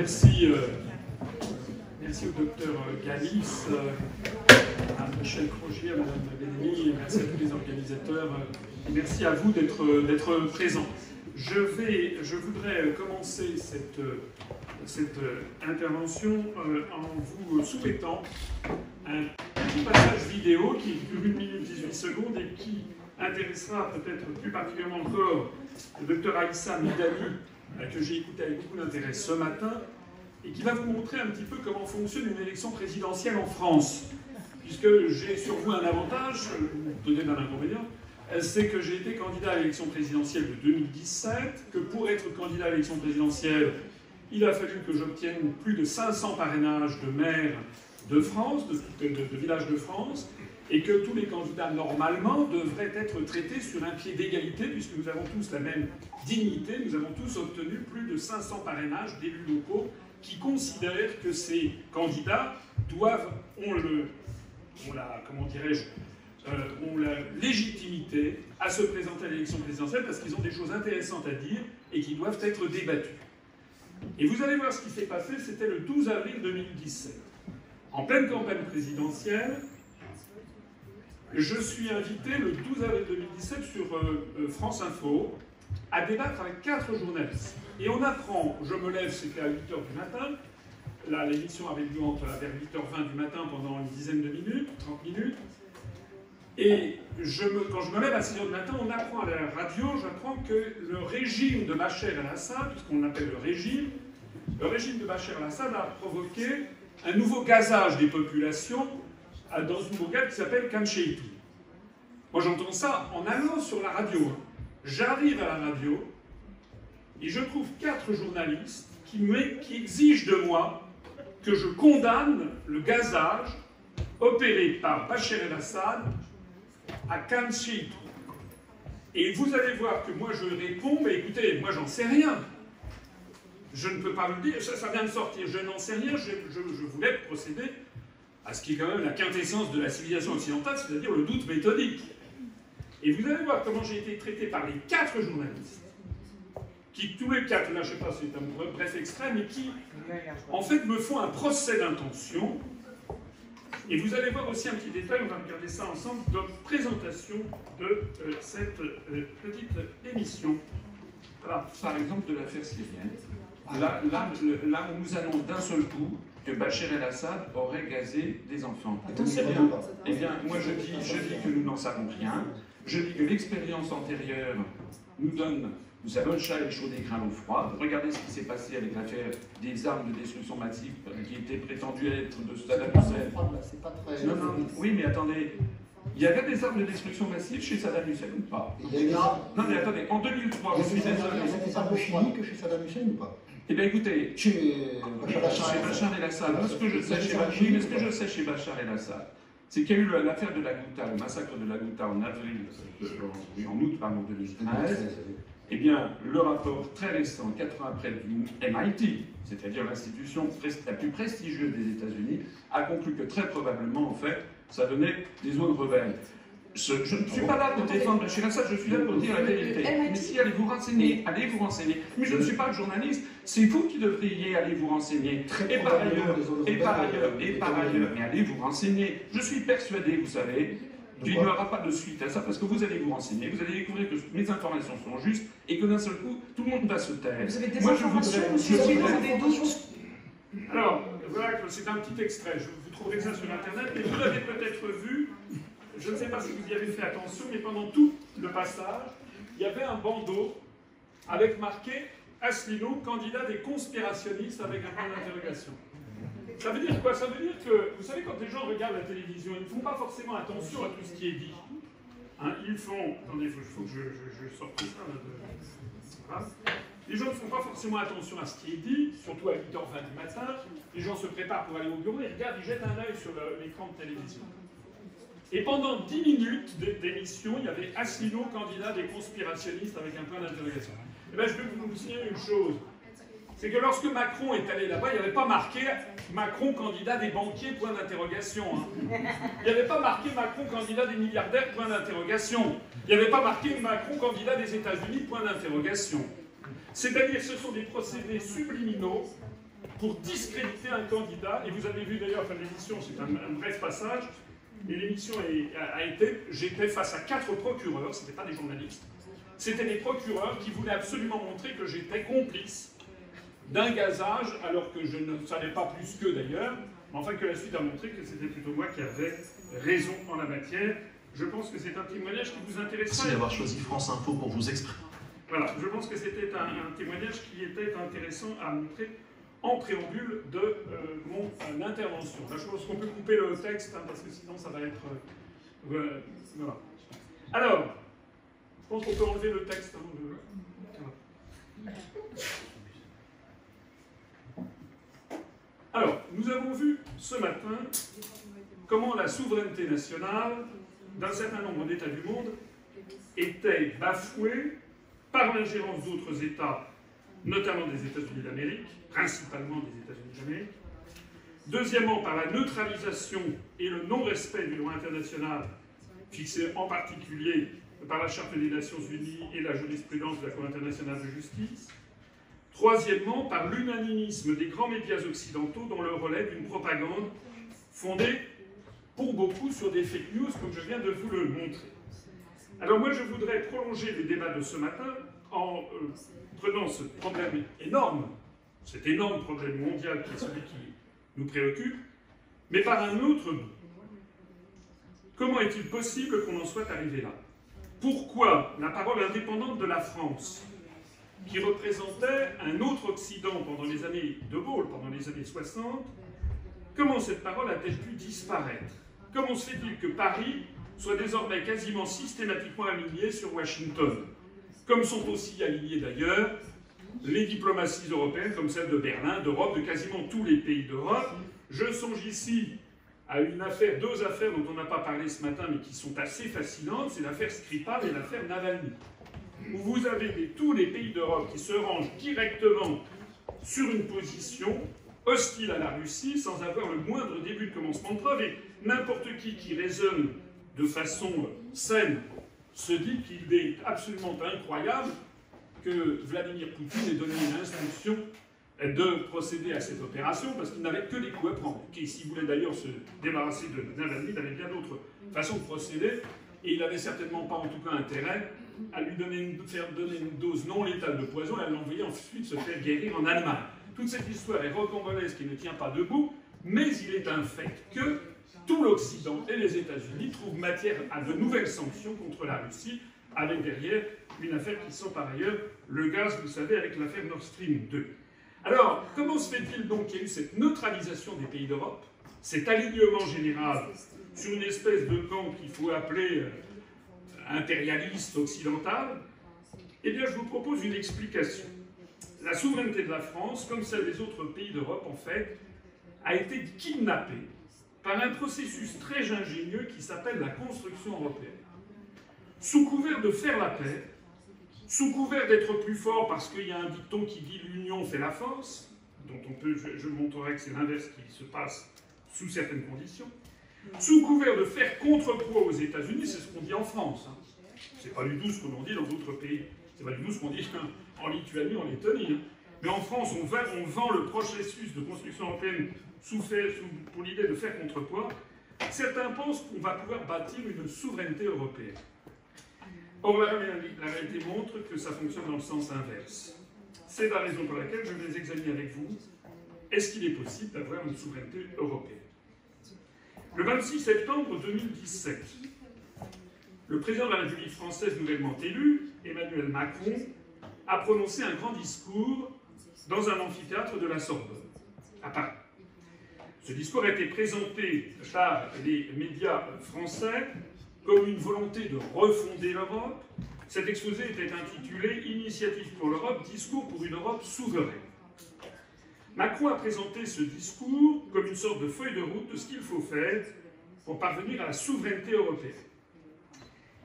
merci, merci au docteur Galis, à Michel Crogier, à Madame Bénémy, merci à tous les organisateurs, et merci à vous d'être présents. Je voudrais commencer cette intervention en vous soumettant un petit passage vidéo qui dure 1 minute 18 secondes et qui intéressera peut-être plus particulièrement encore le docteur Aïssa Midani, que j'ai écouté avec beaucoup d'intérêt ce matin, et qui va vous montrer un petit peu comment fonctionne une élection présidentielle en France. Puisque j'ai sur vous un avantage, peut-être un inconvénient, c'est que j'ai été candidat à l'élection présidentielle de 2017, que pour être candidat à l'élection présidentielle, il a fallu que j'obtienne plus de 500 parrainages de maires de France, de villages de France, et que tous les candidats, normalement, devraient être traités sur un pied d'égalité, puisque nous avons tous la même dignité, nous avons tous obtenu plus de 500 parrainages d'élus locaux qui considèrent que ces candidats ont la légitimité à se présenter à l'élection présidentielle parce qu'ils ont des choses intéressantes à dire et qui doivent être débattues. Et vous allez voir ce qui s'est passé, c'était le 12 avril 2017. En pleine campagne présidentielle, je suis invité le 12 avril 2017 sur France Info à débattre avec 4 journalistes. Et on apprend, je me lève, c'était à 8h du matin, là l'émission avait lieu vers 8h20 du matin pendant une dizaine de minutes, 30 minutes, et quand je me lève à 6h du matin, on apprend à la radio, j'apprends que le régime de Bachar el-Assad, puisqu'on l'appelle le régime de Bachar el-Assad a provoqué un nouveau gazage des populations dans une bourgade qui s'appelle Khan Cheikhoun. Moi j'entends ça en allant sur la radio. J'arrive à la radio et je trouve 4 journalistes qui exigent de moi que je condamne le gazage opéré par Bachar el-Assad à Khan Cheikhoun. Et vous allez voir que moi je réponds, mais écoutez, moi j'en sais rien. Je ne peux pas vous le dire, ça vient de sortir, je n'en sais rien, je voulais procéder à ce qui est quand même la quintessence de la civilisation occidentale, c'est-à-dire le doute méthodique. Et vous allez voir comment j'ai été traité par les 4 journalistes, qui tous les 4, là je ne sais pas, c'est un bref extrait, mais qui en fait me font un procès d'intention. Et vous allez voir aussi un petit détail, on va regarder ça ensemble, dans la présentation de cette petite émission. Voilà, par exemple de l'affaire syrienne. Là, on nous annonce d'un seul coup que Bachar el-Assad aurait gazé des enfants. Eh bien, moi je dis que nous n'en savons rien. Je dis que l'expérience antérieure nous donne, vous savez, le chat est chaud des grains au froid. Regardez ce qui s'est passé avec l'affaire des armes de destruction massive qui étaient prétendues être de Saddam Hussein. Non, oui, mais attendez. Il y avait des armes de destruction massive chez Saddam Hussein ou pas? Non, mais attendez, en 2003, je suis désolé. C'était pas plus chimique que chez Saddam Hussein ou pas? Eh bien écoutez, chez Bachar el-Assad, ce que je sais chez Bachar el-Assad, c'est qu'il y a eu l'affaire de la Ghouta, le massacre de la Ghouta en août 2013. Eh bien, le rapport très récent, 4 ans après, du MIT, c'est-à-dire l'institution la plus prestigieuse des États-Unis, a conclu que très probablement, en fait, ça donnait des zones rebelles. Je ne suis pas là pour défendre Bachar el-Assad, je suis là pour dire la vérité. Mais si, allez vous renseigner, allez vous renseigner. Mais je ne suis pas le journaliste, c'est vous qui devriez aller vous renseigner. Et par ailleurs, mais allez vous renseigner. Je suis persuadé, vous savez, qu'il n'y aura pas de suite à ça, parce que vous allez vous renseigner, vous allez découvrir que mes informations sont justes, et que d'un seul coup, tout le monde va se taire. Vous avez des informations, des doutes. Alors, voilà, c'est un petit extrait, vous trouverez ça sur Internet, mais vous l'avez peut-être vu, je ne sais pas si vous y avez fait attention, mais pendant tout le passage, il y avait un bandeau avec marqué « Asselineau, candidat des conspirationnistes » avec un point d'interrogation. Ça veut dire quoi? Ça veut dire que, vous savez, quand les gens regardent la télévision, ils ne font pas forcément attention à tout ce qui est dit. Hein, ils font... Attendez, il faut que je sorte ça. Voilà. Les gens ne font pas forcément attention à ce qui est dit, surtout à 8h20 du matin. Les gens se préparent pour aller au bureau, ils regardent, ils jettent un œil sur l'écran de télévision. Et pendant 10 minutes d'émission, il y avait Asselineau, candidat des conspirationnistes avec un point d'interrogation. Et bien, je vais vous signaler une chose. C'est que lorsque Macron est allé là-bas, il n'y avait pas marqué Macron, candidat des banquiers, point d'interrogation. Hein. Il n'y avait pas marqué Macron, candidat des milliardaires, point d'interrogation. Il n'y avait pas marqué Macron, candidat des États-Unis, point d'interrogation. C'est-à-dire que ce sont des procédés subliminaux pour discréditer un candidat. Et vous avez vu d'ailleurs, enfin l'émission, c'est un bref passage, et l'émission a été, j'étais face à 4 procureurs, ce n'étaient pas des journalistes, c'était des procureurs qui voulaient absolument montrer que j'étais complice d'un gazage, alors que je ne savais pas plus qu'eux d'ailleurs, mais enfin que la suite a montré que c'était plutôt moi qui avais raison en la matière. Je pense que c'est un témoignage qui vous intéresse. Merci d'avoir choisi France Info pour vous exprimer. Voilà, je pense que c'était un témoignage qui était intéressant à montrer en préambule de mon intervention. Là, je pense qu'on peut couper le texte, hein, parce que sinon ça va être... voilà. Alors, je pense qu'on peut enlever le texte. Hein, voilà. Alors, nous avons vu ce matin comment la souveraineté nationale d'un certain nombre d'États du monde était bafouée par l'ingérence d'autres États, notamment des États-Unis d'Amérique, principalement des États-Unis d'Amérique. Deuxièmement, par la neutralisation et le non-respect du droit international, fixé en particulier par la Charte des Nations Unies et la jurisprudence de la Cour internationale de justice. Troisièmement, par l'unanimisme des grands médias occidentaux dans le relais d'une propagande fondée, pour beaucoup, sur des fake news, comme je viens de vous le montrer. Alors moi, je voudrais prolonger les débats de ce matin en prenant ce problème énorme, cet énorme problème mondial qui est celui qui nous préoccupe, mais par un autre bout. Comment est-il possible qu'on en soit arrivé là? Pourquoi la parole indépendante de la France, qui représentait un autre Occident pendant les années de Gaulle, pendant les années 60, comment cette parole a-t-elle pu disparaître? Comment se fait-il que Paris soit désormais quasiment systématiquement aligné sur Washington, comme sont aussi alignés d'ailleurs les diplomaties européennes, comme celle de Berlin, d'Europe, de quasiment tous les pays d'Europe. Je songe ici à une affaire, 2 affaires dont on n'a pas parlé ce matin, mais qui sont assez fascinantes, c'est l'affaire Skripal et l'affaire Navalny, où vous avez tous les pays d'Europe qui se rangent directement sur une position hostile à la Russie, sans avoir le moindre début de commencement de preuve, et n'importe qui raisonne de façon saine se dit qu'il est absolument incroyable que Vladimir Poutine ait donné une instruction de procéder à cette opération, parce qu'il n'avait que des coups à prendre. Et s'il voulait d'ailleurs se débarrasser de Navalny, il avait bien d'autres façons de procéder, et il n'avait certainement pas en tout cas intérêt à lui faire donner une dose non létale de poison et à l'envoyer ensuite se faire guérir en Allemagne. Toute cette histoire est rocambolesque et ne tient pas debout, mais il est un fait que tout l'Occident et les États-Unis trouvent matière à de nouvelles sanctions contre la Russie, avec derrière une affaire qui sent par ailleurs le gaz, vous savez, avec l'affaire Nord Stream 2. Alors, comment se fait-il donc qu'il y ait eu cette neutralisation des pays d'Europe, cet alignement général sur une espèce de camp qu'il faut appeler impérialiste occidental? Eh bien, je vous propose une explication. La souveraineté de la France, comme celle des autres pays d'Europe, en fait, a été kidnappée par un processus très ingénieux qui s'appelle la construction européenne. Sous couvert de faire la paix, sous couvert d'être plus fort parce qu'il y a un dicton qui dit « l'union fait la force », dont on peut, je montrerai que c'est l'inverse qui se passe sous certaines conditions, sous couvert de faire contrepoids aux États-Unis, c'est ce qu'on dit en France. Hein. C'est pas du tout ce qu'on dit dans d'autres pays. C'est pas du tout ce qu'on dit en Lituanie, en Lettonie. Hein. Mais en France, on vend le processus de construction européenne pour l'idée de faire contrepoids. Certains pensent qu'on va pouvoir bâtir une souveraineté européenne. Or, la réalité montre que ça fonctionne dans le sens inverse. C'est la raison pour laquelle je vais examiner avec vous, est-ce qu'il est possible d'avoir une souveraineté européenne? Le 26 septembre 2017, le président de la République française nouvellement élu, Emmanuel Macron, a prononcé un grand discours dans un amphithéâtre de la Sorbonne, à Paris. Ce discours a été présenté par les médias français comme une volonté de refonder l'Europe. Cet exposé était intitulé « Initiative pour l'Europe, discours pour une Europe souveraine ». Macron a présenté ce discours comme une sorte de feuille de route de ce qu'il faut faire pour parvenir à la souveraineté européenne.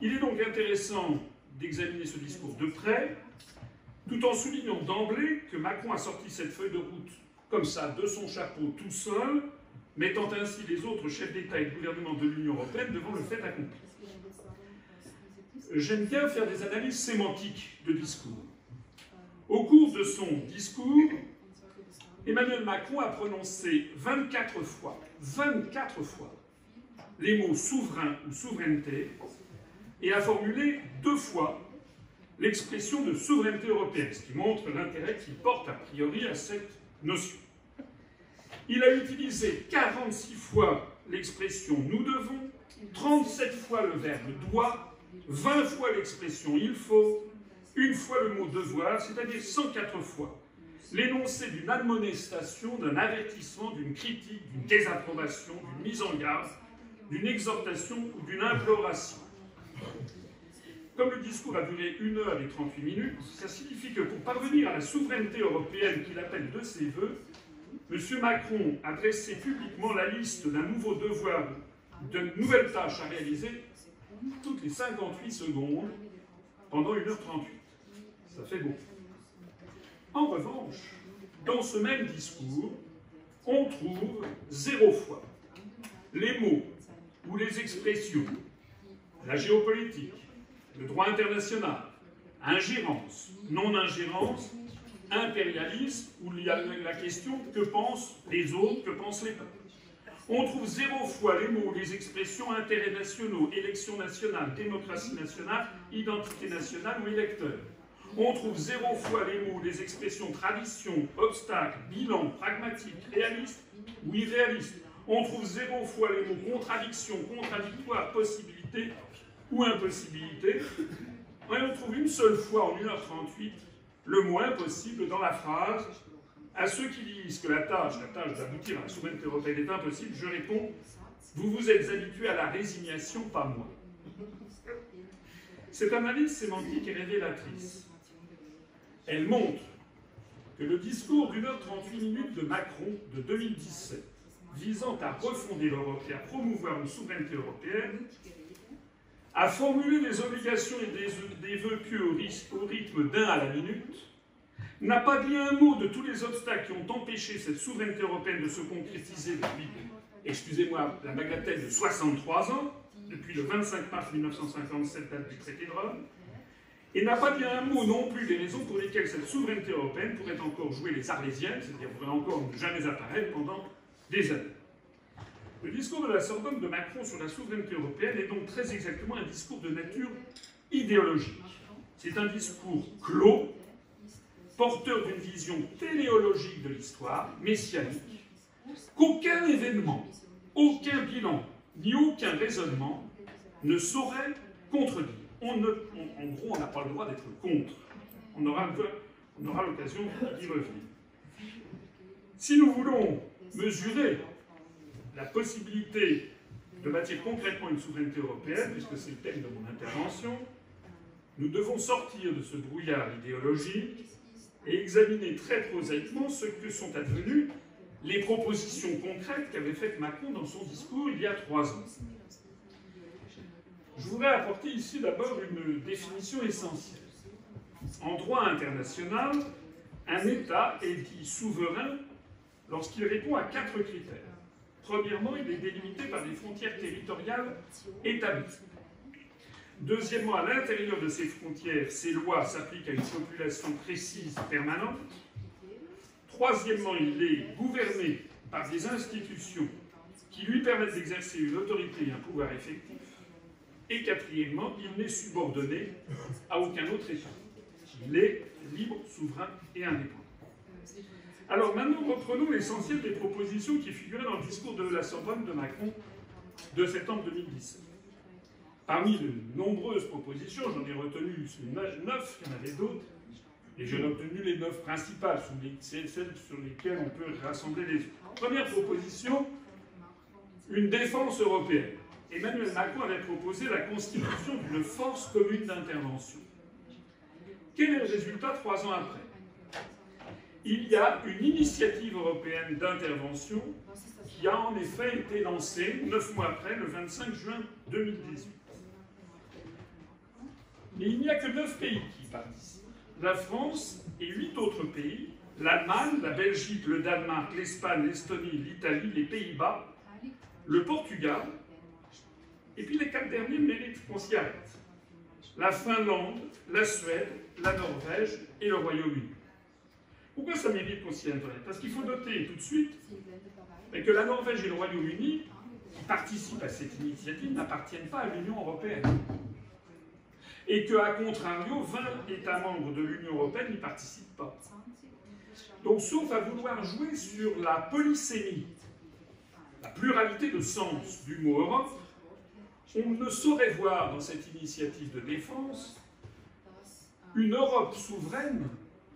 Il est donc intéressant d'examiner ce discours de près, tout en soulignant d'emblée que Macron a sorti cette feuille de route comme ça, de son chapeau tout seul, mettant ainsi les autres chefs d'État et de gouvernement de l'Union européenne devant le fait accompli. J'aime bien faire des analyses sémantiques de discours. Au cours de son discours, Emmanuel Macron a prononcé 24 fois, les mots souverain ou souveraineté, et a formulé 2 fois l'expression de souveraineté européenne, ce qui montre l'intérêt qu'il porte a priori à cette notion. Il a utilisé 46 fois l'expression « nous devons », 37 fois le verbe « doit », 20 fois l'expression « il faut », 1 fois le mot « devoir », c'est-à-dire 104 fois l'énoncé d'une admonestation, d'un avertissement, d'une critique, d'une désapprobation, d'une mise en garde, d'une exhortation ou d'une imploration. Comme le discours a duré 1 heure et 38 minutes, ça signifie que pour parvenir à la souveraineté européenne qu'il appelle de ses voeux, M. Macron a dressé publiquement la liste d'un nouveau devoir, d'une nouvelle tâche à réaliser toutes les 58 secondes pendant 1h38. Ça fait beaucoup. En revanche, dans ce même discours, on trouve 0 fois les mots ou les expressions, la géopolitique, le droit international, ingérence, non-ingérence, impérialisme, où il y a la question que pensent les autres, que pensent les peuples. On trouve 0 fois les mots ou les expressions intérêts nationaux, élections nationales, démocratie nationale, identité nationale ou électeurs. On trouve 0 fois les mots ou les expressions tradition, obstacle, bilan, pragmatique, réaliste ou irréaliste. On trouve 0 fois les mots contradiction, contradictoire, possibilité ou impossibilité. Et on trouve 1 seule fois en 1h38 le mot impossible dans la phrase. À ceux qui disent que la tâche d'aboutir à la souveraineté européenne est impossible, je réponds, vous vous êtes habitués à la résignation, pas moi. Cette analyse sémantique est révélatrice. Elle montre que le discours d'1h38 de Macron de 2017, visant à refonder l'Europe et à promouvoir une souveraineté européenne, a formulé des obligations et des vœux pieux au rythme d'1 à la minute, n'a pas dit un mot de tous les obstacles qui ont empêché cette souveraineté européenne de se concrétiser depuis, excusez-moi, la bagatelle de 63 ans, depuis le 25 mars 1957, date du traité de Rome, et n'a pas dit un mot non plus des raisons pour lesquelles cette souveraineté européenne pourrait encore jouer les arlésiennes, c'est-à-dire pourrait encore ne jamais apparaître pendant des années. Le discours de la Sorbonne de Macron sur la souveraineté européenne est donc très exactement un discours de nature idéologique. C'est un discours clos, porteur d'une vision téléologique de l'histoire, messianique, qu'aucun événement, aucun bilan, ni aucun raisonnement ne saurait contredire. En gros, on n'a pas le droit d'être contre. On aura l'occasion d'y revenir. Si nous voulons mesurer la possibilité de bâtir concrètement une souveraineté européenne, puisque c'est le thème de mon intervention, nous devons sortir de ce brouillard idéologique et examiner très prosaïquement ce que sont advenues les propositions concrètes qu'avait faites Macron dans son discours il y a 3 ans. Je voudrais apporter ici d'abord une définition essentielle. En droit international, un État est dit souverain lorsqu'il répond à 4 critères. Premièrement, il est délimité par des frontières territoriales établies. Deuxièmement, à l'intérieur de ces frontières, ces lois s'appliquent à une population précise et permanente. Troisièmement, il est gouverné par des institutions qui lui permettent d'exercer une autorité et un pouvoir effectif. Et quatrièmement, il n'est subordonné à aucun autre État. Il est libre, souverain et indépendant. Alors maintenant, reprenons l'essentiel des propositions qui figuraient dans le discours de la Sorbonne de Macron de septembre 2017. Parmi de nombreuses propositions, j'en ai retenu 9, il y en avait d'autres, et j'en ai retenu les 9 principales, celles sur lesquelles on peut rassembler les autres. Première proposition, une défense européenne. Emmanuel Macron avait proposé la constitution d'une force commune d'intervention. Quel est le résultat 3 ans après? Il y a une initiative européenne d'intervention qui a en effet été lancée 9 mois après, le 25 juin 2018. Mais il n'y a que 9 pays qui y participent. La France et 8 autres pays, l'Allemagne, la Belgique, le Danemark, l'Espagne, l'Estonie, l'Italie, les Pays-Bas, le Portugal, et puis les 4 derniers méritent qu'on s'y arrête. La Finlande, la Suède, la Norvège et le Royaume-Uni. Pourquoi ça mérite qu'on s'y intéresse? Parce qu'il faut noter tout de suite que la Norvège et le Royaume-Uni, qui participent à cette initiative, n'appartiennent pas à l'Union européenne. Et qu'à contrario, 20 États membres de l'Union européenne n'y participent pas. Donc, sauf à vouloir jouer sur la polysémie, la pluralité de sens du mot Europe, on ne saurait voir dans cette initiative de défense une Europe souveraine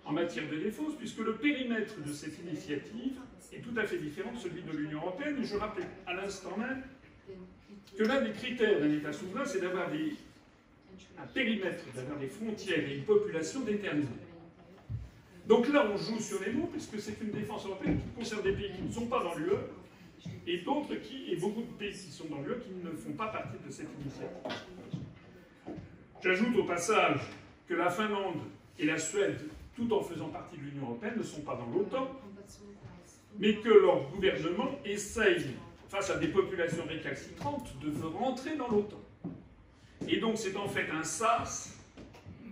en matière de défense, puisque le périmètre de cette initiative est tout à fait différent de celui de l'Union européenne. Et je rappelle à l'instant même que l'un des critères d'un État souverain, c'est d'avoir un périmètre, d'avoir des frontières et une population déterminée. Donc là, on joue sur les mots, puisque c'est une défense européenne qui concerne des pays qui ne sont pas dans l'UE, et d'autres et beaucoup de pays qui sont dans l'UE qui ne font pas partie de cette initiative. J'ajoute au passage que la Finlande et la Suède, tout en faisant partie de l'Union européenne, ne sont pas dans l'OTAN, mais que leur gouvernement essaye, face à des populations récalcitrantes, de rentrer dans l'OTAN. Et donc c'est en fait un sas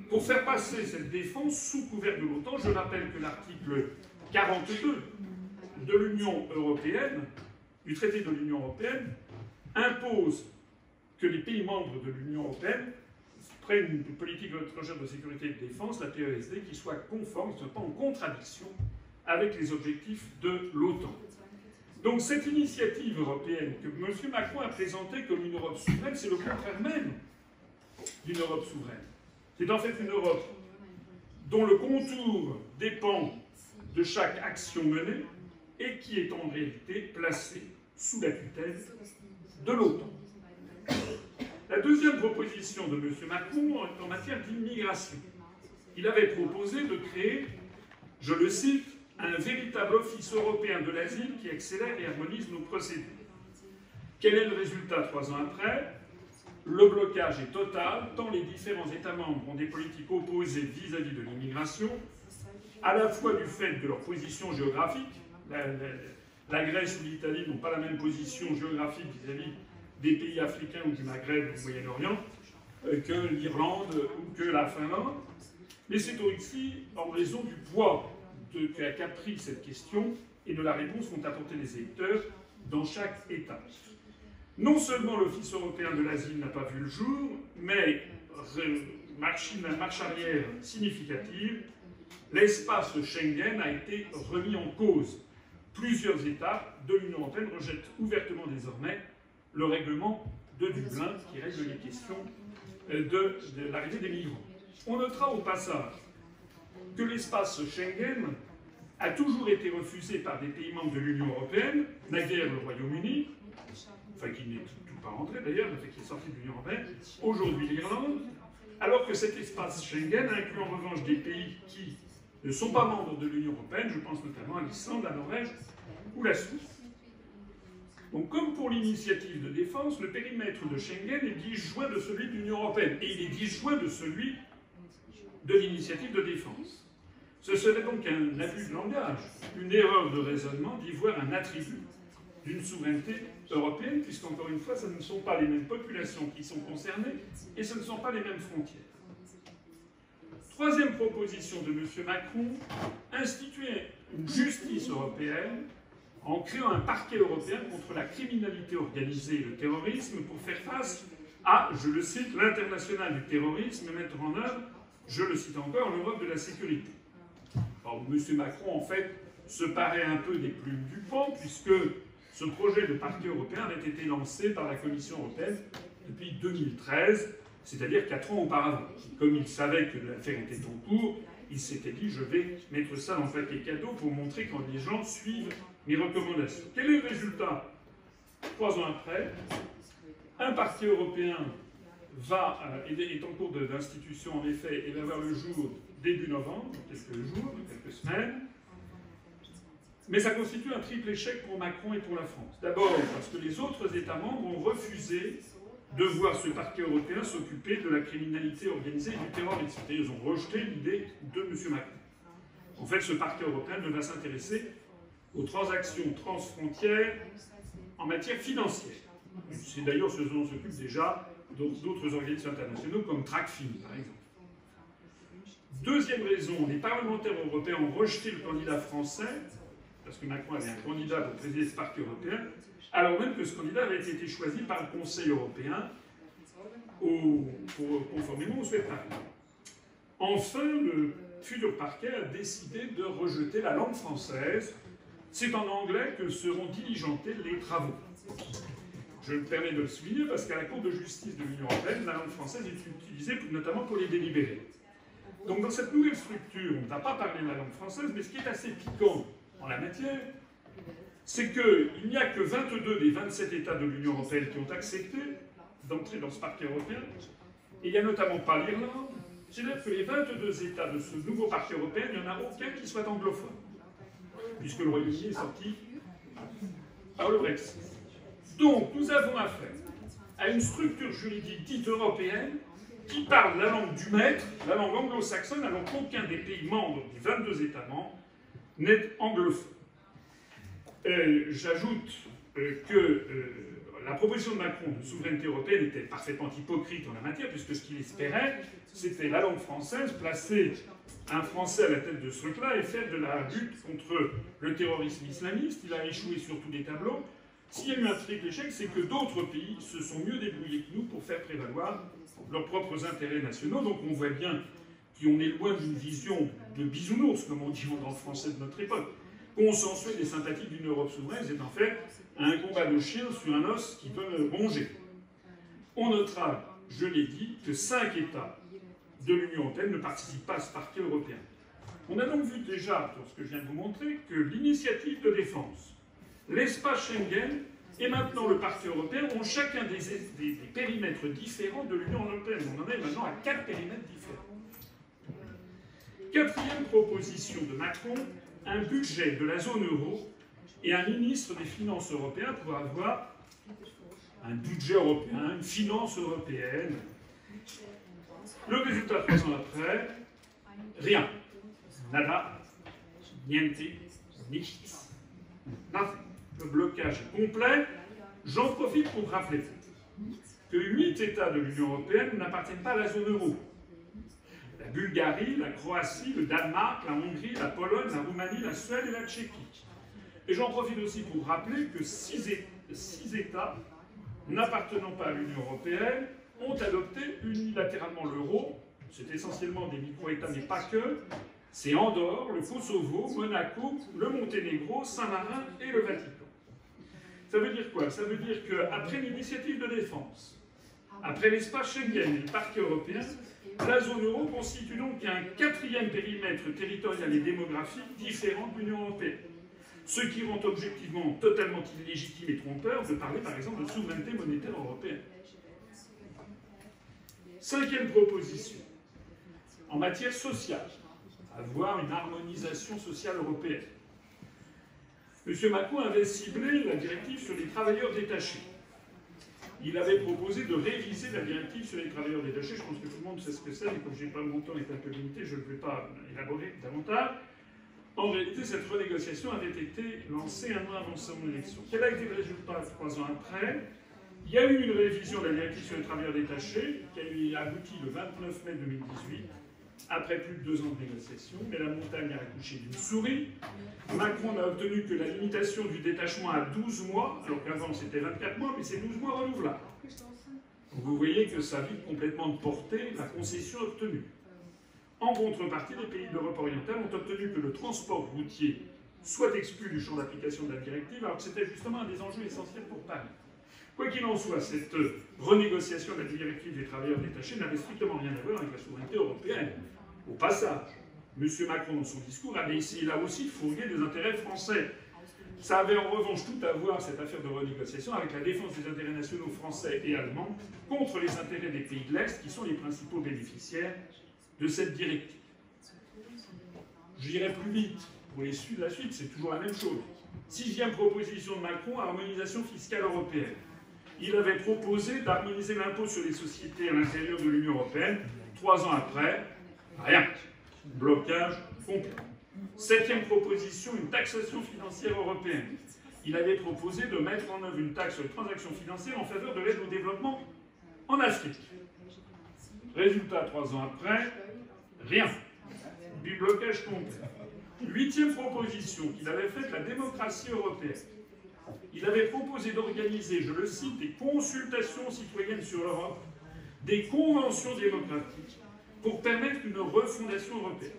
pour faire passer cette défense sous couvert de l'OTAN. Je rappelle que l'article 42 de l'Union européenne, du traité de l'Union européenne, impose que les pays membres de l'Union européenne prennent une politique étrangère de sécurité et de défense, la PESD, qui soit conforme, qui ne soit pas en contradiction avec les objectifs de l'OTAN. Donc cette initiative européenne que M. Macron a présentée comme une Europe souveraine, c'est le contraire même d'une Europe souveraine. C'est en fait une Europe dont le contour dépend de chaque action menée et qui est en réalité placée sous la tutelle de l'OTAN. La deuxième proposition de M. Macron est en matière d'immigration. Il avait proposé de créer, je le cite, un véritable office européen de l'asile qui accélère et harmonise nos procédures. Quel est le résultat 3 ans après? Le blocage est total, tant les différents États membres ont des politiques opposées vis-à-vis de l'immigration, à la fois du fait de leur position géographique. La Grèce ou l'Italie n'ont pas la même position géographique vis-à-vis des pays africains ou du Maghreb ou du Moyen-Orient que l'Irlande ou que la Finlande, mais c'est aussi en raison du poids qu'a pris cette question et de la réponse qu'ont apporté les électeurs dans chaque État. Non seulement l'Office européen de l'asile n'a pas vu le jour, mais une marche arrière significative, l'espace Schengen a été remis en cause. Plusieurs États de l'Union européenne rejettent ouvertement désormais le règlement de Dublin qui règle les questions de l'arrivée des migrants. On notera au passage que l'espace Schengen a toujours été refusé par des pays membres de l'Union européenne, naguère le Royaume-Uni, enfin qui n'est tout pas rentré d'ailleurs, mais qui est sorti de l'Union européenne, aujourd'hui l'Irlande, alors que cet espace Schengen inclut en revanche des pays qui ne sont pas membres de l'Union européenne, je pense notamment à l'Islande, la Norvège ou la Suisse. Donc comme pour l'initiative de défense, le périmètre de Schengen est disjoint de celui de l'Union européenne, et il est disjoint de celui de l'initiative de défense. Ce serait donc un abus de langage, une erreur de raisonnement d'y voir un attribut d'une souveraineté européenne, puisqu'encore une fois, ce ne sont pas les mêmes populations qui sont concernées, et ce ne sont pas les mêmes frontières. Troisième proposition de M. Macron, instituer une justice européenne en créant un parquet européen contre la criminalité organisée et le terrorisme pour faire face à, je le cite, l'international du terrorisme et mettre en œuvre, je le cite encore, l'Europe de la sécurité. Alors, M. Macron, en fait, se paraît un peu des plumes du pan, puisque ce projet de parquet européen avait été lancé par la Commission européenne depuis 2013, c'est-à-dire 4 ans auparavant. Comme il savait que l'affaire était en cours, il s'était dit, je vais mettre ça dans le paquet cadeau pour montrer quand les gens suivent mes recommandations. Quel est le résultat? 3 ans après, un parquet européen est en cours d'institution en effet et va voir le jour début novembre, quelques jours, quelques semaines. Mais ça constitue un triple échec pour Macron et pour la France. D'abord parce que les autres États membres ont refusé de voir ce parquet européen s'occuper de la criminalité organisée et du terrorisme. Et ils ont rejeté l'idée de M. Macron. En fait, ce parquet européen ne va s'intéresser aux transactions transfrontières en matière financière. C'est d'ailleurs ce dont s'occupent déjà d'autres organismes internationaux comme TRACFIN, par exemple. Deuxième raison, les parlementaires européens ont rejeté le candidat français, parce que Macron avait un candidat pour présider ce parti européen, alors même que ce candidat avait été choisi par le Conseil européen conformément au souhait de Paris. Enfin, le futur parquet a décidé de rejeter la langue française. C'est en anglais que seront diligentés les travaux. Je me permets de le souligner parce qu'à la Cour de justice de l'Union européenne, la langue française est utilisée notamment pour les délibérés. Donc dans cette nouvelle structure, on ne va pas parler de la langue française, mais ce qui est assez piquant en la matière, c'est qu'il n'y a que 22 des 27 États de l'Union européenne qui ont accepté d'entrer dans ce parquet européen, et il n'y a notamment pas l'Irlande. C'est-à-dire que les 22 États de ce nouveau parquet européen, il n'y en a aucun qui soit anglophone, puisque le Royaume-Uni est sorti par le Brexit. Donc nous avons affaire à une structure juridique dite européenne qui parle la langue du maître, la langue anglo-saxonne, alors qu'aucun des pays membres des 22 États membres n'est anglophone. J'ajoute que la proposition de Macron de souveraineté européenne était parfaitement hypocrite en la matière, puisque ce qu'il espérait, c'était la langue française, placer un Français à la tête de ce truc-là et faire de la lutte contre le terrorisme islamiste. Il a échoué sur tous les tableaux. S'il y a eu un triple échec, c'est que d'autres pays se sont mieux débrouillés que nous pour faire prévaloir leurs propres intérêts nationaux. Donc on voit bien qu'on est loin d'une vision de bisounours, comme on dit dans le français de notre époque, consensuel et sympathique d'une Europe souveraine, c'est en fait un combat de chien sur un os qui peut ronger. On notera, je l'ai dit, que 5 États de l'Union européenne ne participent pas à ce parquet européen. On a donc vu déjà, pour ce que je viens de vous montrer, que l'initiative de défense, l'espace Schengen et maintenant le parquet européen ont chacun des périmètres différents de l'Union européenne. On en est maintenant à 4 périmètres différents. Quatrième proposition de Macron, un budget de la zone euro et un ministre des Finances européen pour avoir un budget européen, une finance européenne. Le résultat 3 ans après, rien. Nada, niente, nichts, nothing. Le blocage est complet. J'en profite pour rappeler que 8 États de l'Union européenne n'appartiennent pas à la zone euro. La Bulgarie, la Croatie, le Danemark, la Hongrie, la Pologne, la Roumanie, la Suède et la Tchéquie. Et j'en profite aussi pour rappeler que 6 États n'appartenant pas à l'Union européenne ont adopté unilatéralement l'euro. C'est essentiellement des micro-États, mais pas que. C'est Andorre, le Kosovo, Monaco, le Monténégro, Saint-Marin et le Vatican. Ça veut dire quoi? Ça veut dire qu'après l'initiative de défense, après l'espace Schengen et le parquet européen, la zone euro constitue donc un 4e périmètre territorial et démographique différent de l'Union européenne. Ce qui rend objectivement totalement illégitime et trompeur de parler par exemple de souveraineté monétaire européenne. 5e proposition, en matière sociale, avoir une harmonisation sociale européenne. M. Macron avait ciblé la directive sur les travailleurs détachés. Il avait proposé de réviser la directive sur les travailleurs détachés. Je pense que tout le monde sait ce que c'est, mais comme mon temps est un peu limité, je ne vais pas élaborer davantage. En réalité, cette renégociation avait été lancée un mois avant son élection. Quel a été le résultat 3 ans après? Il y a eu une révision de la directive sur les travailleurs détachés qui a abouti le 29 mai 2018, après plus de 2 ans de négociations, mais la montagne a accouché d'une souris. Macron n'a obtenu que la limitation du détachement à 12 mois, alors qu'avant c'était 24 mois, mais c'est 12 mois renouvelables. Donc vous voyez que ça vide complètement de portée la concession obtenue. En contrepartie, les pays d'Europe orientale ont obtenu que le transport routier soit exclu du champ d'application de la directive, alors que c'était justement un des enjeux essentiels pour Paris. Quoi qu'il en soit, cette renégociation de la directive des travailleurs détachés n'avait strictement rien à voir avec la souveraineté européenne. Au passage, M. Macron, dans son discours, avait essayé là aussi de fourguer des intérêts français. Ça avait en revanche tout à voir, cette affaire de renégociation, avec la défense des intérêts nationaux français et allemands contre les intérêts des pays de l'Est, qui sont les principaux bénéficiaires de cette directive. J'irai plus vite. Pour la suite, c'est toujours la même chose. 6e proposition de Macron, harmonisation fiscale européenne. Il avait proposé d'harmoniser l'impôt sur les sociétés à l'intérieur de l'Union européenne. 3 ans après, rien. Blocage complet. 7e proposition, une taxation financière européenne. Il avait proposé de mettre en œuvre une taxe sur les transactions financières en faveur de l'aide au développement en Afrique. Résultat, 3 ans après, rien. blocage complet. 8e proposition qu'il avait faite, la démocratie européenne. Il avait proposé d'organiser, je le cite, des consultations citoyennes sur l'Europe, des conventions démocratiques, pour permettre une refondation européenne.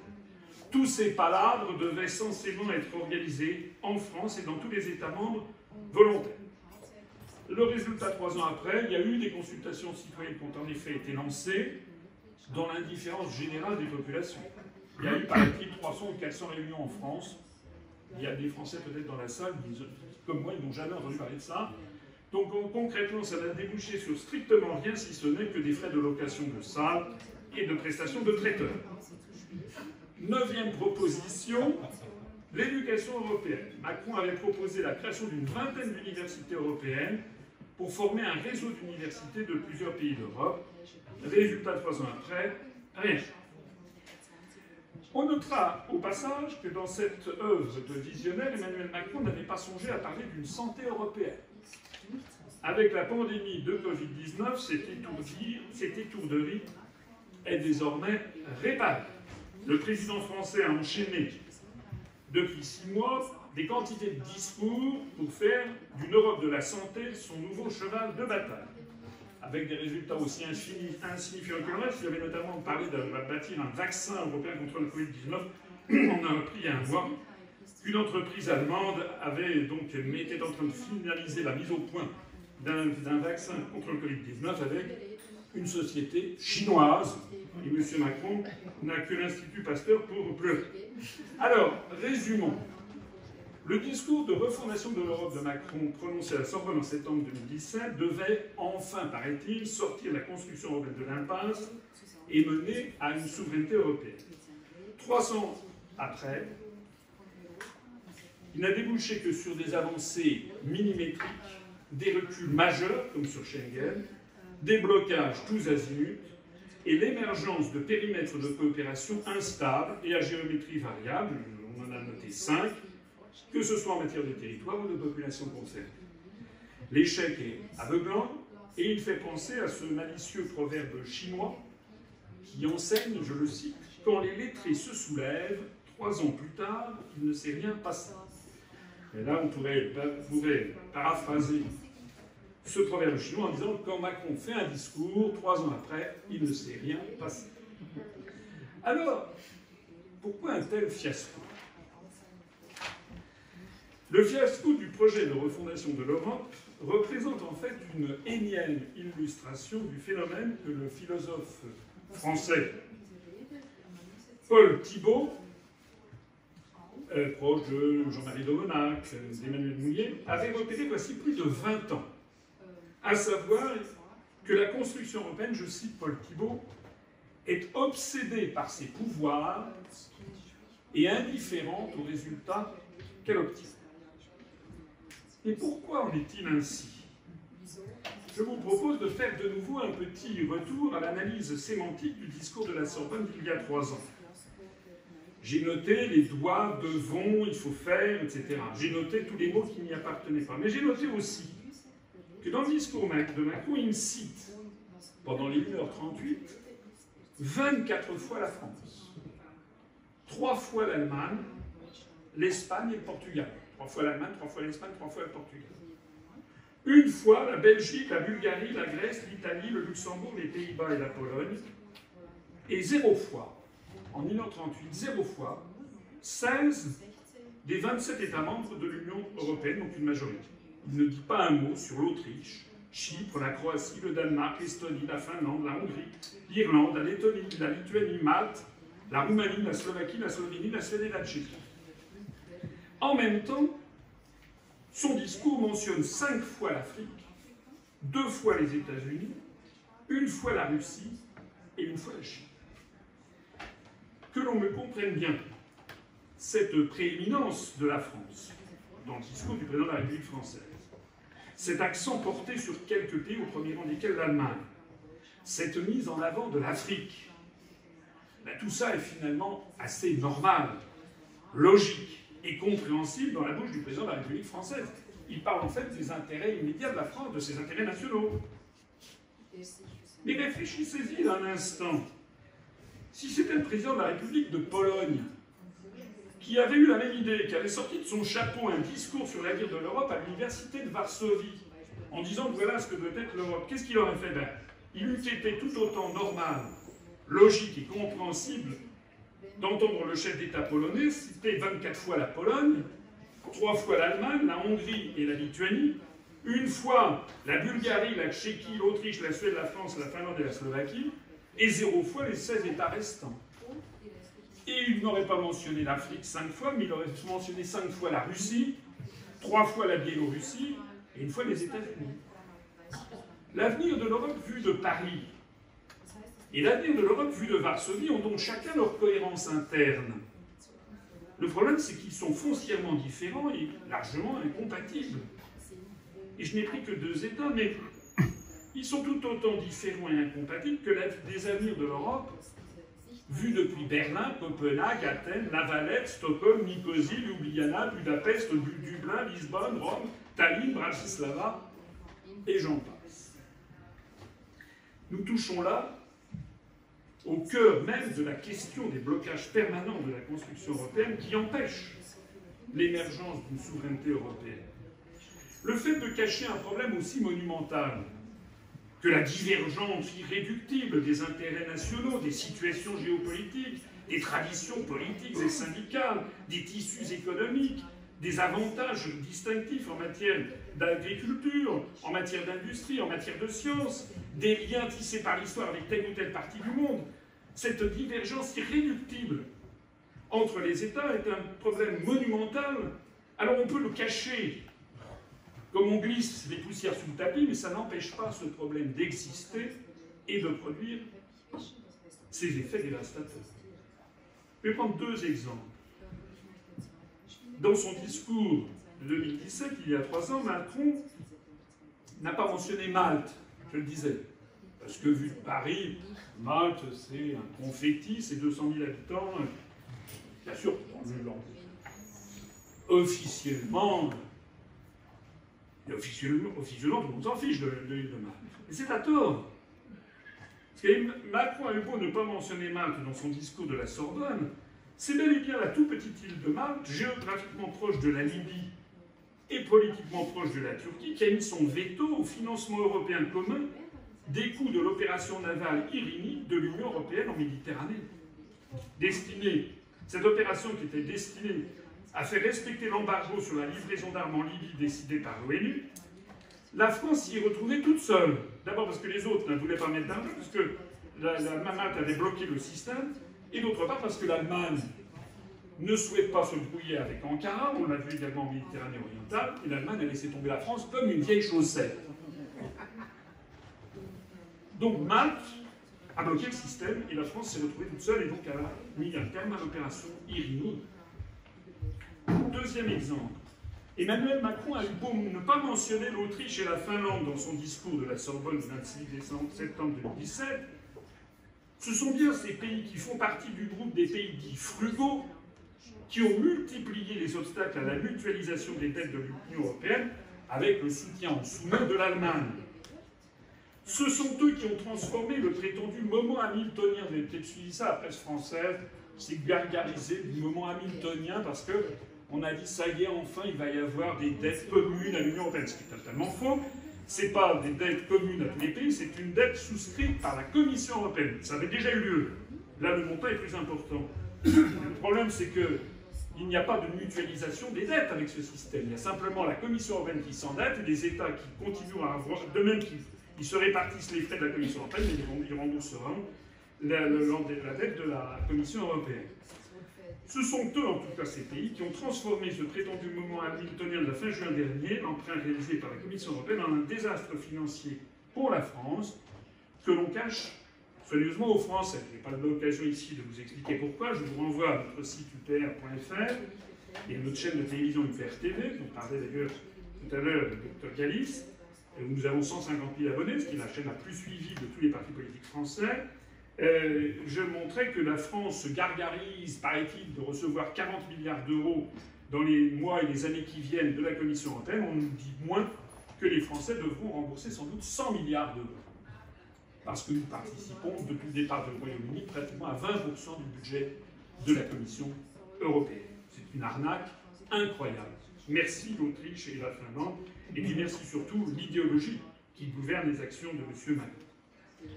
Tous ces palabres devaient censément être organisés en France et dans tous les États membres volontaires. Le résultat, 3 ans après, il y a eu des consultations citoyennes qui ont en effet été lancées dans l'indifférence générale des populations. Il y a eu, paraît-il, 300 ou 400 réunions en France. Il y a des Français peut-être dans la salle, comme moi, ils n'ont jamais entendu parler de ça. Donc concrètement, ça n'a débouché sur strictement rien, si ce n'est que des frais de location de salles et de prestations de traiteurs. 9e proposition, l'éducation européenne. Macron avait proposé la création d'une vingtaine d'universités européennes pour former un réseau d'universités de plusieurs pays d'Europe. Résultat, 3 ans après, rien. On notera au passage que dans cette œuvre de visionnaire, Emmanuel Macron n'avait pas songé à parler d'une santé européenne. Avec la pandémie de Covid-19, cette étourderie est désormais réparée. Le président français a enchaîné depuis 6 mois des quantités de discours pour faire d'une Europe de la santé son nouveau cheval de bataille. Avec des résultats aussi insignifiants que le reste. Il avait notamment parlé de bâtir un vaccin européen contre le Covid-19. On a appris il y a un mois qu'une entreprise allemande était en train de finaliser la mise au point d'un vaccin contre le Covid-19 avec une société chinoise. Et M. Macron n'a que l'Institut Pasteur pour pleurer. Alors, résumons. Le discours de refondation de l'Europe de Macron, prononcé à la Sorbonne en septembre 2017, devait enfin, paraît-il, sortir la construction européenne de l'impasse et mener à une souveraineté européenne. 300 après, il n'a débouché que sur des avancées millimétriques, des reculs majeurs, comme sur Schengen, des blocages tous azimuts, et l'émergence de périmètres de coopération instables et à géométrie variable, on en a noté 5, que ce soit en matière de territoire ou de population concernée. L'échec est aveuglant, et il fait penser à ce malicieux proverbe chinois qui enseigne, je le cite, « Quand les lettrés se soulèvent, 3 ans plus tard, il ne s'est rien passé ». Et là, on pourrait paraphraser ce proverbe chinois en disant « Quand Macron fait un discours, 3 ans après, il ne s'est rien passé ». Alors, pourquoi un tel fiasco ? Le fiasco du projet de refondation de l'Europe représente en fait une énième illustration du phénomène que le philosophe français Paul Thibault, proche de Jean-Marie Daubenac, d'Emmanuel Mouillet, avait repéré voici plus de 20 ans, à savoir que la construction européenne, je cite Paul Thibault, est obsédée par ses pouvoirs et indifférente aux résultats qu'elle obtient. Et pourquoi en est-il ainsi ? Je vous propose de faire de nouveau un petit retour à l'analyse sémantique du discours de la Sorbonne d'il y a 3 ans. J'ai noté les doigts, devons, il faut faire, etc. J'ai noté tous les mots qui n'y appartenaient pas. Mais j'ai noté aussi que dans le discours de Macron, il cite, pendant les 1h38, 24 fois la France, 3 fois l'Allemagne, l'Espagne et le Portugal. 3 fois l'Allemagne, 3 fois l'Espagne, 3 fois le Portugal. Une fois la Belgique, la Bulgarie, la Grèce, l'Italie, le Luxembourg, les Pays-Bas et la Pologne. Et 0 fois, en 1h38, 0 fois, 16 des 27 États membres de l'Union européenne, donc une majorité. Il ne dit pas un mot sur l'Autriche, Chypre, la Croatie, le Danemark, l'Estonie, la Finlande, la Hongrie, l'Irlande, la Lettonie, la Lituanie, Malte, la Roumanie, la Slovaquie, la Slovénie, la Suède et la Tchéquie. En même temps, son discours mentionne 5 fois l'Afrique, 2 fois les États-Unis, 1 fois la Russie et 1 fois la Chine. Que l'on me comprenne bien, cette prééminence de la France dans le discours du président de la République française, cet accent porté sur quelques pays, au premier rang desquels l'Allemagne, cette mise en avant de l'Afrique, ben, tout ça est finalement assez normal, logique et compréhensible dans la bouche du président de la République française. Il parle en fait des intérêts immédiats de la France, de ses intérêts nationaux. Mais réfléchissez-y un instant. Si c'était le président de la République de Pologne, qui avait eu la même idée, qui avait sorti de son chapeau un discours sur l'avenir de l'Europe à l'université de Varsovie, en disant voilà ce que doit être l'Europe, qu'est-ce qu'il aurait fait? Il eût été tout autant normal, logique et compréhensible d'entendre le chef d'État polonais citer 24 fois la Pologne, 3 fois l'Allemagne, la Hongrie et la Lituanie, une fois la Bulgarie, la Tchéquie, l'Autriche, la Suède, la France, la Finlande et la Slovaquie, et 0 fois les 16 États restants. Et il n'aurait pas mentionné l'Afrique 5 fois, mais il aurait mentionné 5 fois la Russie, 3 fois la Biélorussie, et 1 fois les États-Unis. L'avenir de l'Europe vu de Paris et l'avenir de l'Europe vu de Varsovie ont donc chacun leur cohérence interne. Le problème, c'est qu'ils sont foncièrement différents et largement incompatibles. Et je n'ai pris que 2 États, mais ils sont tout autant différents et incompatibles que les avenirs de l'Europe vus depuis Berlin, Copenhague, Athènes, La Valette, Stockholm, Nicosie, Ljubljana, Budapest, Dublin, Lisbonne, Rome, Tallinn, Bratislava, et j'en passe. Nous touchons là au cœur même de la question des blocages permanents de la construction européenne qui empêchent l'émergence d'une souveraineté européenne. Le fait de cacher un problème aussi monumental que la divergence irréductible des intérêts nationaux, des situations géopolitiques, des traditions politiques et syndicales, des tissus économiques, des avantages distinctifs en matière d'agriculture, en matière d'industrie, en matière de sciences, des liens tissés par l'histoire avec telle ou telle partie du monde. Cette divergence irréductible entre les États est un problème monumental. Alors on peut le cacher, comme on glisse les poussières sous le tapis, mais ça n'empêche pas ce problème d'exister et de produire ses effets dévastateurs. Je vais prendre 2 exemples. Dans son discours de 2017, il y a 3 ans, Macron n'a pas mentionné Malte, je le disais. Parce que vu de Paris, Malte, c'est un confetti, c'est 200 000 habitants. Bien sûr, officiellement, tout le monde s'en fiche de l'île de Malte. Et c'est à tort. Parce que Macron a eu beau ne pas mentionner Malte dans son discours de la Sorbonne, c'est bel et bien la toute petite île de Malte, géographiquement proche de la Libye et politiquement proche de la Turquie, qui a mis son veto au financement européen commun des coûts de l'opération navale Irini de l'Union européenne en Méditerranée. Cette opération qui était destinée à faire respecter l'embargo sur la livraison d'armes en Libye décidé par l'ONU, la France s'y est retrouvée toute seule. D'abord parce que les autres ne voulaient pas mettre d'argent, parce que Malte avait bloqué le système, et d'autre part parce que l'Allemagne ne souhaite pas se brouiller avec Ankara, on l'a vu également en Méditerranée orientale, et l'Allemagne a laissé tomber la France comme une vieille chaussette. Donc Malte a bloqué le système, et la France s'est retrouvée toute seule, et donc a mis un terme à l'opération Irini. 2e exemple. Emmanuel Macron a eu beau ne pas mentionner l'Autriche et la Finlande dans son discours de la Sorbonne du 26 septembre 2017. Ce sont bien ces pays qui font partie du groupe des pays dits frugaux qui ont multiplié les obstacles à la mutualisation des dettes de l'Union européenne avec le soutien en sous-main de l'Allemagne. Ce sont eux qui ont transformé le prétendu moment hamiltonien, vous avez peut-être suivi ça, la presse française, c'est gargarisé du moment hamiltonien parce que on a dit ça y est, enfin il va y avoir des dettes communes à l'Union européenne, ce qui est totalement faux. Ce n'est pas des dettes communes à tous les pays, c'est une dette souscrite par la Commission européenne. Ça avait déjà eu lieu. Là, le montant est plus important. Le problème, c'est qu'il n'y a pas de mutualisation des dettes avec ce système. Il y a simplement la Commission européenne qui s'endette et des États qui continuent à avoir, de même qu'ils se répartissent les frais de la Commission européenne, mais ils rembourseront la dette de la Commission européenne. Ce sont eux, en tout cas ces pays, qui ont transformé ce prétendu moment hamiltonien de la fin juin dernier, l'emprunt réalisé par la Commission européenne, en un désastre financier pour la France, que l'on cache soigneusement aux Français. Je n'ai pas l'occasion ici de vous expliquer pourquoi, je vous renvoie à notre site upr.fr et à notre chaîne de télévision UPR TV, dont parlait d'ailleurs tout à l'heure le Dr Galis, où nous avons 150 000 abonnés, ce qui est la chaîne la plus suivie de tous les partis politiques français. Je montrais que la France se gargarise, paraît-il, de recevoir 40 milliards d'euros dans les mois et les années qui viennent de la Commission européenne. On nous dit moins que les Français devront rembourser sans doute 100 milliards d'euros. parce que nous participons depuis le départ du Royaume-Uni pratiquement à 20% du budget de la Commission européenne. C'est une arnaque incroyable. Merci l'Autriche et la Finlande, et puis merci surtout l'idéologie qui gouverne les actions de M. Macron.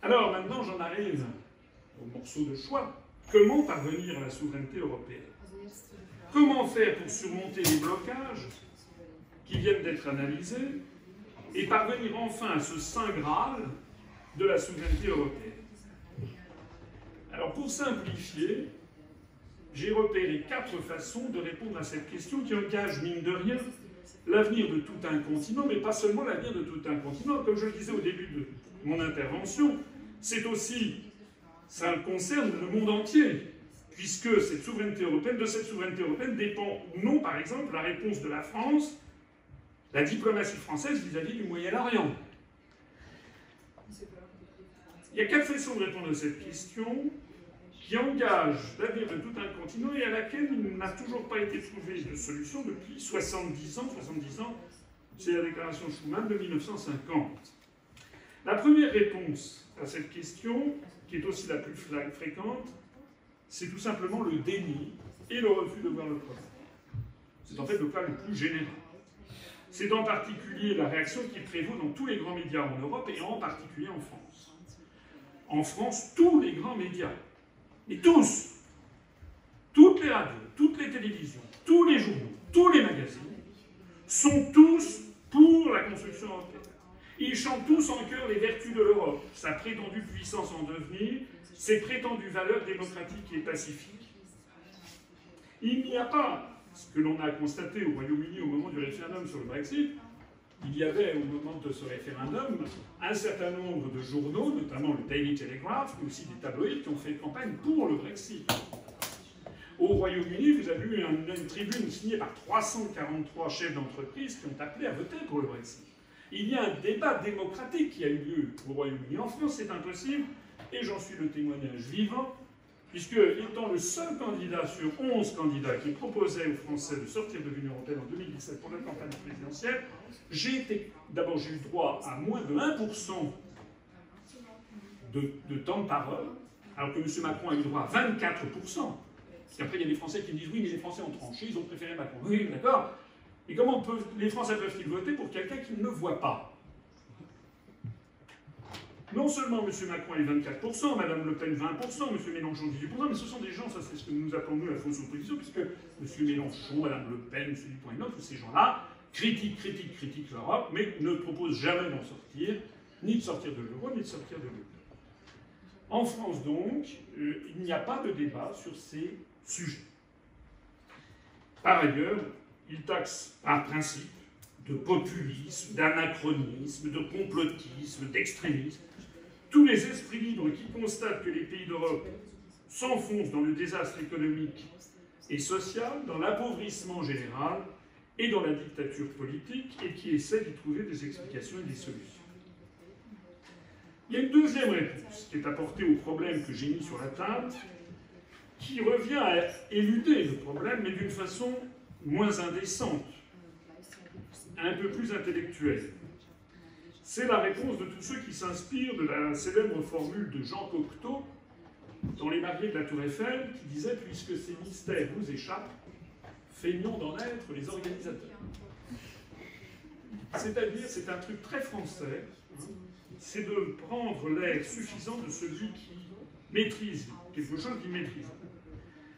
Alors maintenant, j'en arrive au morceau de choix. Comment parvenir à la souveraineté européenne? Comment faire pour surmonter les blocages qui viennent d'être analysés et parvenir enfin à ce saint Graal de la souveraineté européenne? Alors pour simplifier, j'ai repéré 4 façons de répondre à cette question qui engage, mine de rien, l'avenir de tout un continent, mais pas seulement l'avenir de tout un continent. Comme je le disais au début de mon intervention, c'est aussi, ça concerne le monde entier, puisque de cette souveraineté européenne dépend ou non, par exemple, la réponse de la France, la diplomatie française vis-à-vis du Moyen-Orient. Il y a 4 façons de répondre à cette question qui engage l'avenir de tout un continent et à laquelle il n'a toujours pas été trouvé de solution depuis 70 ans. 70 ans, c'est la déclaration Schuman de 1950. La première réponse à cette question, qui est aussi la plus fréquente, c'est tout simplement le déni et le refus de voir le problème. C'est en fait le cas le plus général. C'est en particulier la réaction qui prévaut dans tous les grands médias en Europe et en particulier en France. En France, tous les grands médias, et tous, toutes les radios, toutes les télévisions, tous les journaux, tous les magazines, sont tous pour la construction européenne. Ils chantent tous en chœur les vertus de l'Europe, sa prétendue puissance en devenir, ses prétendues valeurs démocratiques et pacifiques. Il n'y a pas, ce que l'on a constaté au Royaume-Uni au moment du référendum sur le Brexit, il y avait au moment de ce référendum un certain nombre de journaux, notamment le Daily Telegraph, mais aussi des tabloïds qui ont fait campagne pour le Brexit. Au Royaume-Uni, vous avez eu une tribune signée par 343 chefs d'entreprise qui ont appelé à voter pour le Brexit. Il y a un débat démocratique qui a eu lieu au Royaume-Uni. En France, c'est impossible, et j'en suis le témoignage vivant, puisque, étant le seul candidat sur 11 candidats qui proposait aux Français de sortir de l'Union européenne en 2017 pour la campagne présidentielle, d'abord j'ai eu droit à moins de 1% de temps de parole, alors que M. Macron a eu droit à 24%. Parce qu'après, il y a des Français qui me disent « Oui, mais les Français ont tranché, ils ont préféré Macron. » Oui, d'accord. Et comment les Français peuvent-ils voter pour quelqu'un qu'ils ne voient pas? Non seulement M. Macron a eu 24%, Mme Le Pen 20%, M. Mélenchon 18%, mais ce sont des gens, ça c'est ce que nous appelons nous la fausse opposition, puisque M. Mélenchon, Mme Le Pen, M. Dupont-Aignan, tous ces gens-là critiquent l'Europe, mais ne proposent jamais d'en sortir, ni de sortir de l'euro, ni de sortir de l'euro. En France donc, il n'y a pas de débat sur ces sujets. Par ailleurs, il taxe par principe de populisme, d'anachronisme, de complotisme, d'extrémisme tous les esprits libres qui constatent que les pays d'Europe s'enfoncent dans le désastre économique et social, dans l'appauvrissement général et dans la dictature politique, et qui essaient d'y trouver des explications et des solutions. Il y a une deuxième réponse qui est apportée au problème que j'ai mis sur la table, qui revient à éluder le problème, mais d'une façon moins indécente, un peu plus intellectuelle. C'est la réponse de tous ceux qui s'inspirent de la célèbre formule de Jean Cocteau dans Les Mariés de la Tour Eiffel, qui disait « Puisque ces mystères vous échappent, feignons d'en être les organisateurs. » C'est-à-dire, c'est un truc très français, c'est de prendre l'air suffisant de celui qui maîtrise quelque chose qu'il maîtrise.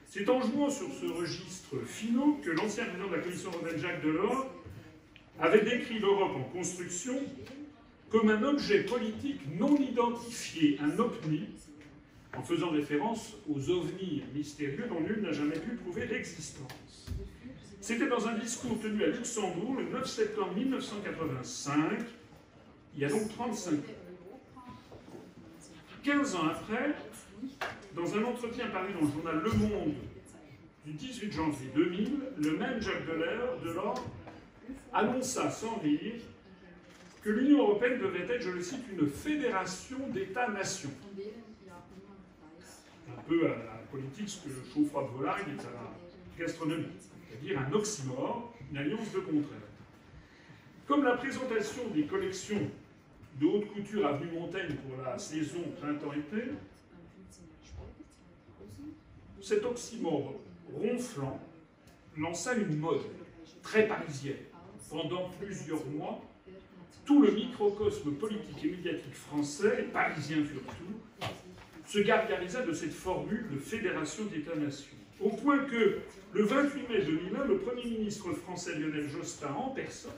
C'est en jouant sur ce registre finot que l'ancien président de la Commission européenne, Jacques Delors, avait décrit l'Europe en construction comme un objet politique non identifié, un ovni, en faisant référence aux ovnis mystérieux dont nul n'a jamais pu prouver l'existence. C'était dans un discours tenu à Luxembourg le 9 septembre 1985, il y a donc 35 ans. 15 ans après, dans un entretien paru dans le journal Le Monde du 18 janvier 2000, le même Jacques Delors annonça sans rire que l'Union européenne devait être, je le cite, une fédération d'États-nations. Un peu à la politique ce que le chaud-froid de volaille est à la gastronomie, c'est-à-dire un oxymore, une alliance de contraires. Comme la présentation des collections de haute couture avenue Montaigne pour la saison printemps-été, cet oxymore ronflant lança une mode très parisienne. Pendant plusieurs mois, tout le microcosme politique et médiatique français, et parisien surtout, se gargarisa de cette formule de fédération d'États-nations. Au point que, le 28 mai 2001, le Premier ministre français Lionel Jospin, en personne,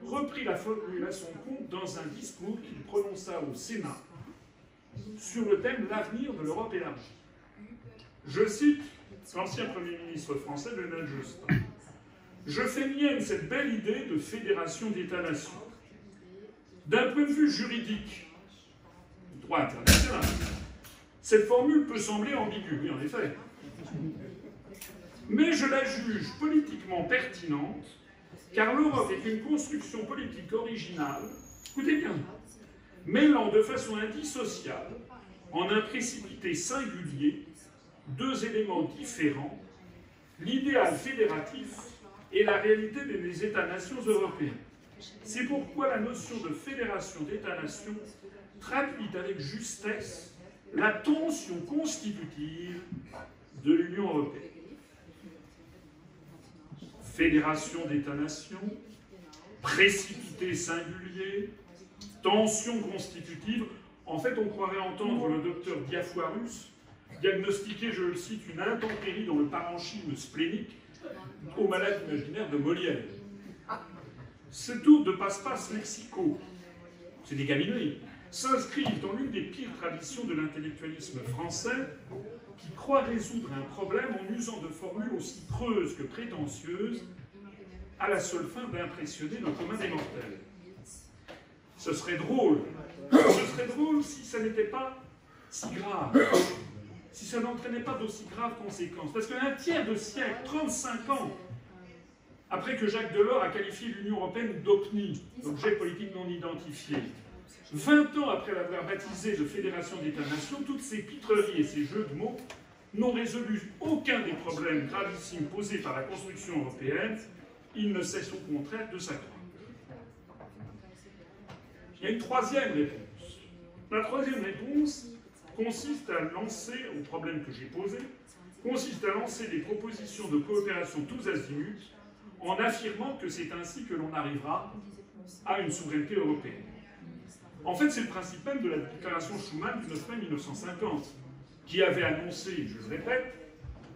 reprit la formule à son compte dans un discours qu'il prononça au Sénat sur le thème « L'avenir de l'Europe élargie ». Je cite l'ancien Premier ministre français Lionel Jospin. « Je fais mienne cette belle idée de fédération d'États-nations. D'un point de vue juridique, droit international, cette formule peut sembler ambiguë, oui en effet, mais je la juge politiquement pertinente, car l'Europe est une construction politique originale, écoutez bien, mêlant de façon indissociable, en un précipité singulier, deux éléments différents, l'idéal fédératif et la réalité des États-nations européens. C'est pourquoi la notion de fédération d'États-nations traduit avec justesse la tension constitutive de l'Union européenne. Fédération d'États-nations, précipité singulier, tension constitutive. En fait, on croirait entendre le docteur Diafoirus diagnostiquer, je le cite, une intempérie dans le parenchyme splénique aux malades imaginaires de Molière. Ce tour de passe-passe lexicaux, c'est des gamineries, s'inscrivent dans l'une des pires traditions de l'intellectualisme français qui croit résoudre un problème en usant de formules aussi creuses que prétentieuses à la seule fin d'impressionner le commun des mortels. Ce serait drôle si ça n'était pas si grave, si ça n'entraînait pas d'aussi graves conséquences. Parce qu'un tiers de siècle, 35 ans, après que Jacques Delors a qualifié l'Union européenne d'OPNI, objet politique non identifié, 20 ans après l'avoir baptisée de Fédération d'États-nations, toutes ces pitreries et ces jeux de mots n'ont résolu aucun des problèmes gravissimes posés par la construction européenne. Ils ne cessent au contraire de s'accroître. Il y a une troisième réponse. La troisième réponse consiste à lancer, au problème que j'ai posé, consiste à lancer des propositions de coopération tous azimuts en affirmant que c'est ainsi que l'on arrivera à une souveraineté européenne. En fait, c'est le principe même de la déclaration Schuman du 9 mai 1950, qui avait annoncé, je le répète,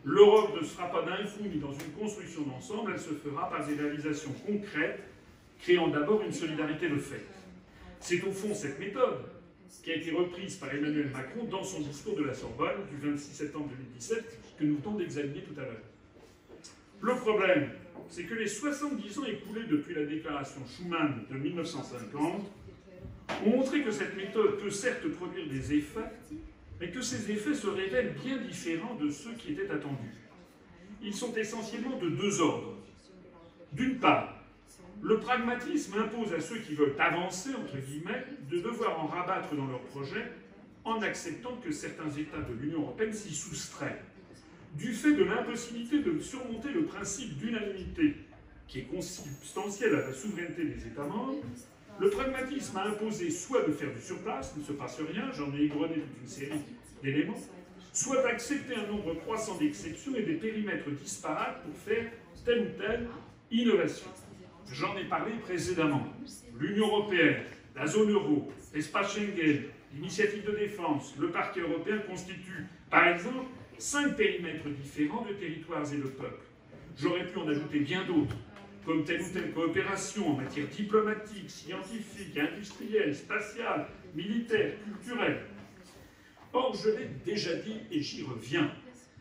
l'Europe ne se fera pas d'un coup ni dans une construction d'ensemble, elle se fera par des réalisations concrètes, créant d'abord une solidarité de fait. C'est au fond cette méthode qui a été reprise par Emmanuel Macron dans son discours de la Sorbonne du 26 septembre 2017, que nous venons d'examiner tout à l'heure. Le problème, c'est que les 70 ans écoulés depuis la déclaration Schuman de 1950 ont montré que cette méthode peut certes produire des effets, mais que ces effets se révèlent bien différents de ceux qui étaient attendus. Ils sont essentiellement de deux ordres. D'une part, le pragmatisme impose à ceux qui veulent avancer, entre guillemets, de devoir en rabattre dans leurs projets en acceptant que certains États de l'Union européenne s'y soustraient. Du fait de l'impossibilité de surmonter le principe d'unanimité, qui est consubstantiel à la souveraineté des États membres, le pragmatisme a imposé soit de faire du surplace, il ne se passe rien, j'en ai égrené toute une série d'éléments, soit d'accepter un nombre croissant d'exceptions et des périmètres disparates pour faire telle ou telle innovation. J'en ai parlé précédemment. L'Union européenne, la zone euro, l'espace Schengen, l'initiative de défense, le parquet européen constituent, par exemple, 5 périmètres différents de territoires et de peuples. J'aurais pu en ajouter bien d'autres, comme telle ou telle coopération en matière diplomatique, scientifique, industrielle, spatiale, militaire, culturelle. Or, je l'ai déjà dit et j'y reviens,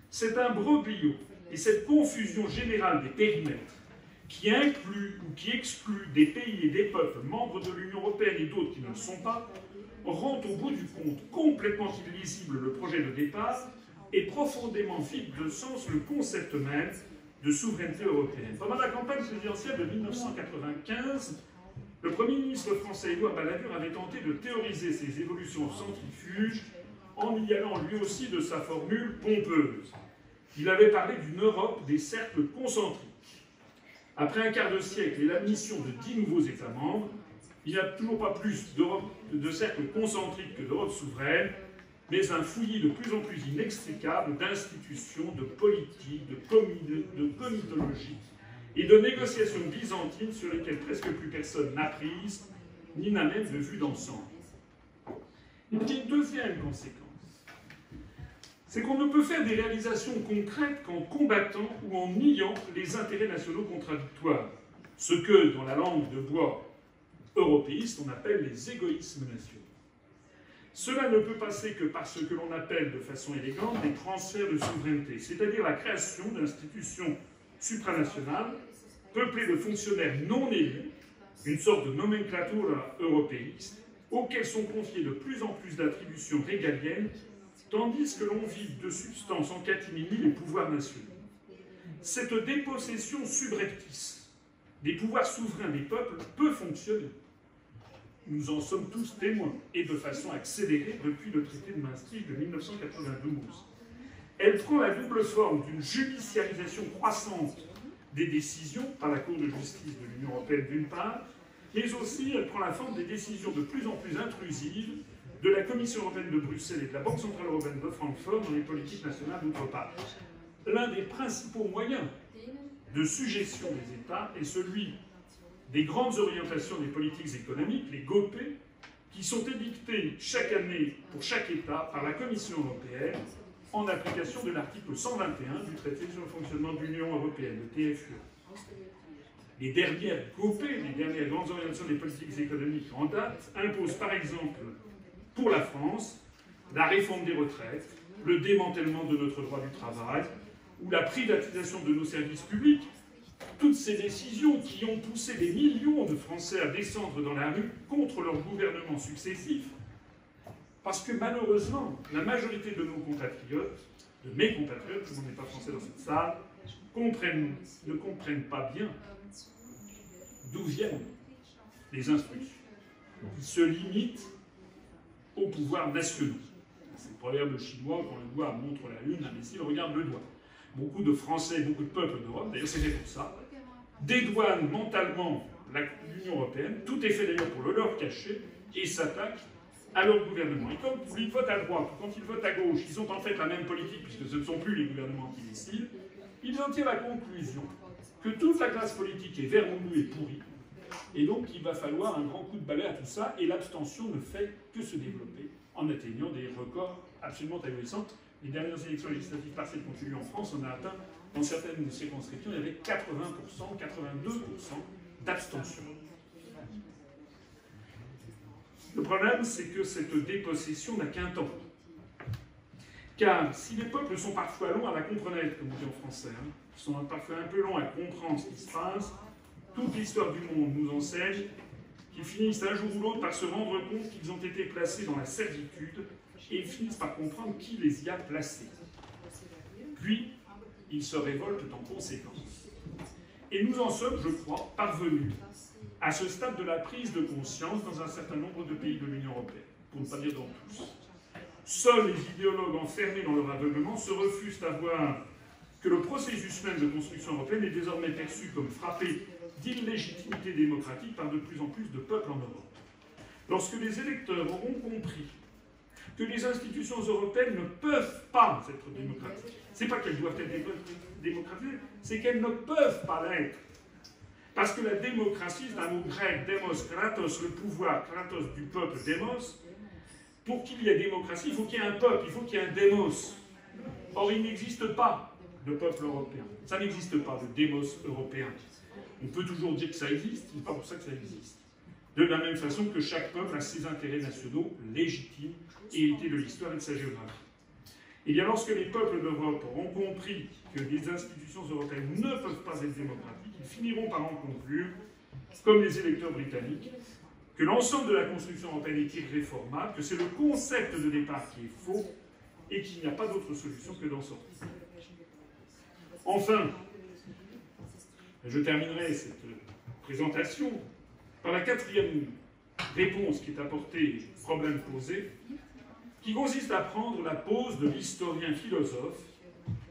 c'est un broglio et cette confusion générale des périmètres qui inclut ou qui exclut des pays et des peuples membres de l'Union européenne et d'autres qui ne le sont pas, rend au bout du compte complètement illisible le projet de départ et profondément vide de sens le concept même de souveraineté européenne. Pendant la campagne présidentielle de 1995, le Premier ministre français Édouard Balladur avait tenté de théoriser ces évolutions centrifuges en y allant lui aussi de sa formule pompeuse. Il avait parlé d'une Europe des cercles concentriques. Après un quart de siècle et l'admission de 10 nouveaux États membres, Il n'y a toujours pas plus de cercles concentriques que d'Europe souveraine, mais un fouillis de plus en plus inextricable d'institutions, de politiques, de comitologie et de négociations byzantines sur lesquelles presque plus personne n'a prise, ni n'a même de vue d'ensemble. Il y a une deuxième conséquence. C'est qu'on ne peut faire des réalisations concrètes qu'en combattant ou en niant les intérêts nationaux contradictoires, ce que, dans la langue de bois européiste, on appelle les égoïsmes nationaux. Cela ne peut passer que par ce que l'on appelle de façon élégante des transferts de souveraineté, c'est-à-dire la création d'institutions supranationales peuplées de fonctionnaires non élus, une sorte de nomenclatura européiste, auxquels sont confiées de plus en plus d'attributions régaliennes, tandis que l'on vide de substance en catimini les pouvoirs nationaux. Cette dépossession subreptice des pouvoirs souverains des peuples peut fonctionner. Nous en sommes tous témoins, et de façon accélérée depuis le traité de Maastricht de 1992. Elle prend la double forme d'une judiciarisation croissante des décisions par la Cour de justice de l'Union européenne d'une part, mais aussi elle prend la forme des décisions de plus en plus intrusives de la Commission européenne de Bruxelles et de la Banque centrale européenne de Francfort dans les politiques nationales d'autre part. L'un des principaux moyens de suggestion des États est celui des grandes orientations des politiques économiques, les GOPE, qui sont édictées chaque année pour chaque État par la Commission européenne en application de l'article 121 du traité sur le fonctionnement de l'Union européenne, le TFUE. Les dernières GOPE, les dernières grandes orientations des politiques économiques en date, imposent par exemple pour la France la réforme des retraites, le démantèlement de notre droit du travail ou la privatisation de nos services publics. Toutes ces décisions qui ont poussé des millions de Français à descendre dans la rue contre leurs gouvernements successifs, parce que malheureusement, la majorité de nos compatriotes, de mes compatriotes, tout le monde n'est pas français dans cette salle, ne comprennent pas bien d'où viennent les instructions. Ils se limitent aux pouvoirs nationaux. C'est le proverbe chinois, quand le doigt montre la lune, l'imbécile regarde le doigt. Beaucoup de Français, beaucoup de peuples d'Europe, d'ailleurs c'est fait pour ça, dédouanent mentalement l'Union européenne, tout est fait d'ailleurs pour le leur cacher, et s'attaquent à leur gouvernement. Et quand ils votent à droite, ou quand ils votent à gauche, ils ont en fait la même politique, puisque ce ne sont plus les gouvernements qui décident, ils en tirent la conclusion que toute la classe politique est vermoulue et pourrie, et donc il va falloir un grand coup de balai à tout ça, et l'abstention ne fait que se développer en atteignant des records absolument ahurissants. Les dernières élections législatives partielles qui ont eu lieu en France, on a atteint, dans certaines circonscriptions, il y avait 80%, 82% d'abstention. Le problème, c'est que cette dépossession n'a qu'un temps. Car si les peuples sont parfois longs à la comprendre, comme on dit en français, sont parfois un peu longs à comprendre ce qui se passe, toute l'histoire du monde nous enseigne qu'ils finissent un jour ou l'autre par se rendre compte qu'ils ont été placés dans la servitude et ils finissent par comprendre qui les y a placés. Puis, ils se révoltent en conséquence. Et nous en sommes, je crois, parvenus à ce stade de la prise de conscience dans un certain nombre de pays de l'Union européenne, pour ne pas dire dans tous. Seuls les idéologues enfermés dans leur aveuglement se refusent à voir que le processus même de construction européenne est désormais perçu comme frappé d'illégitimité démocratique par de plus en plus de peuples en Europe. Lorsque les électeurs auront compris que les institutions européennes ne peuvent pas être démocratiques, c'est pas qu'elles doivent être démocratisées, c'est qu'elles ne peuvent pas l'être. Parce que la démocratie, c'est un mot grec, demos, kratos, le pouvoir, kratos du peuple, demos. Pour qu'il y ait démocratie, il faut qu'il y ait un peuple, il faut qu'il y ait un démos. Or, il n'existe pas de peuple européen. Ça n'existe pas, de démos européen. On peut toujours dire que ça existe, c'est pas pour ça que ça existe. De la même façon que chaque peuple a ses intérêts nationaux légitimes et hérités de l'histoire et de sa géographie. Et bien lorsque les peuples d'Europe auront compris que les institutions européennes ne peuvent pas être démocratiques, ils finiront par en conclure, comme les électeurs britanniques, que l'ensemble de la construction européenne est irréformable, que c'est le concept de départ qui est faux, et qu'il n'y a pas d'autre solution que d'en sortir. Enfin, je terminerai cette présentation par la quatrième réponse qui est apportée au problème posé, qui consiste à prendre la pose de l'historien philosophe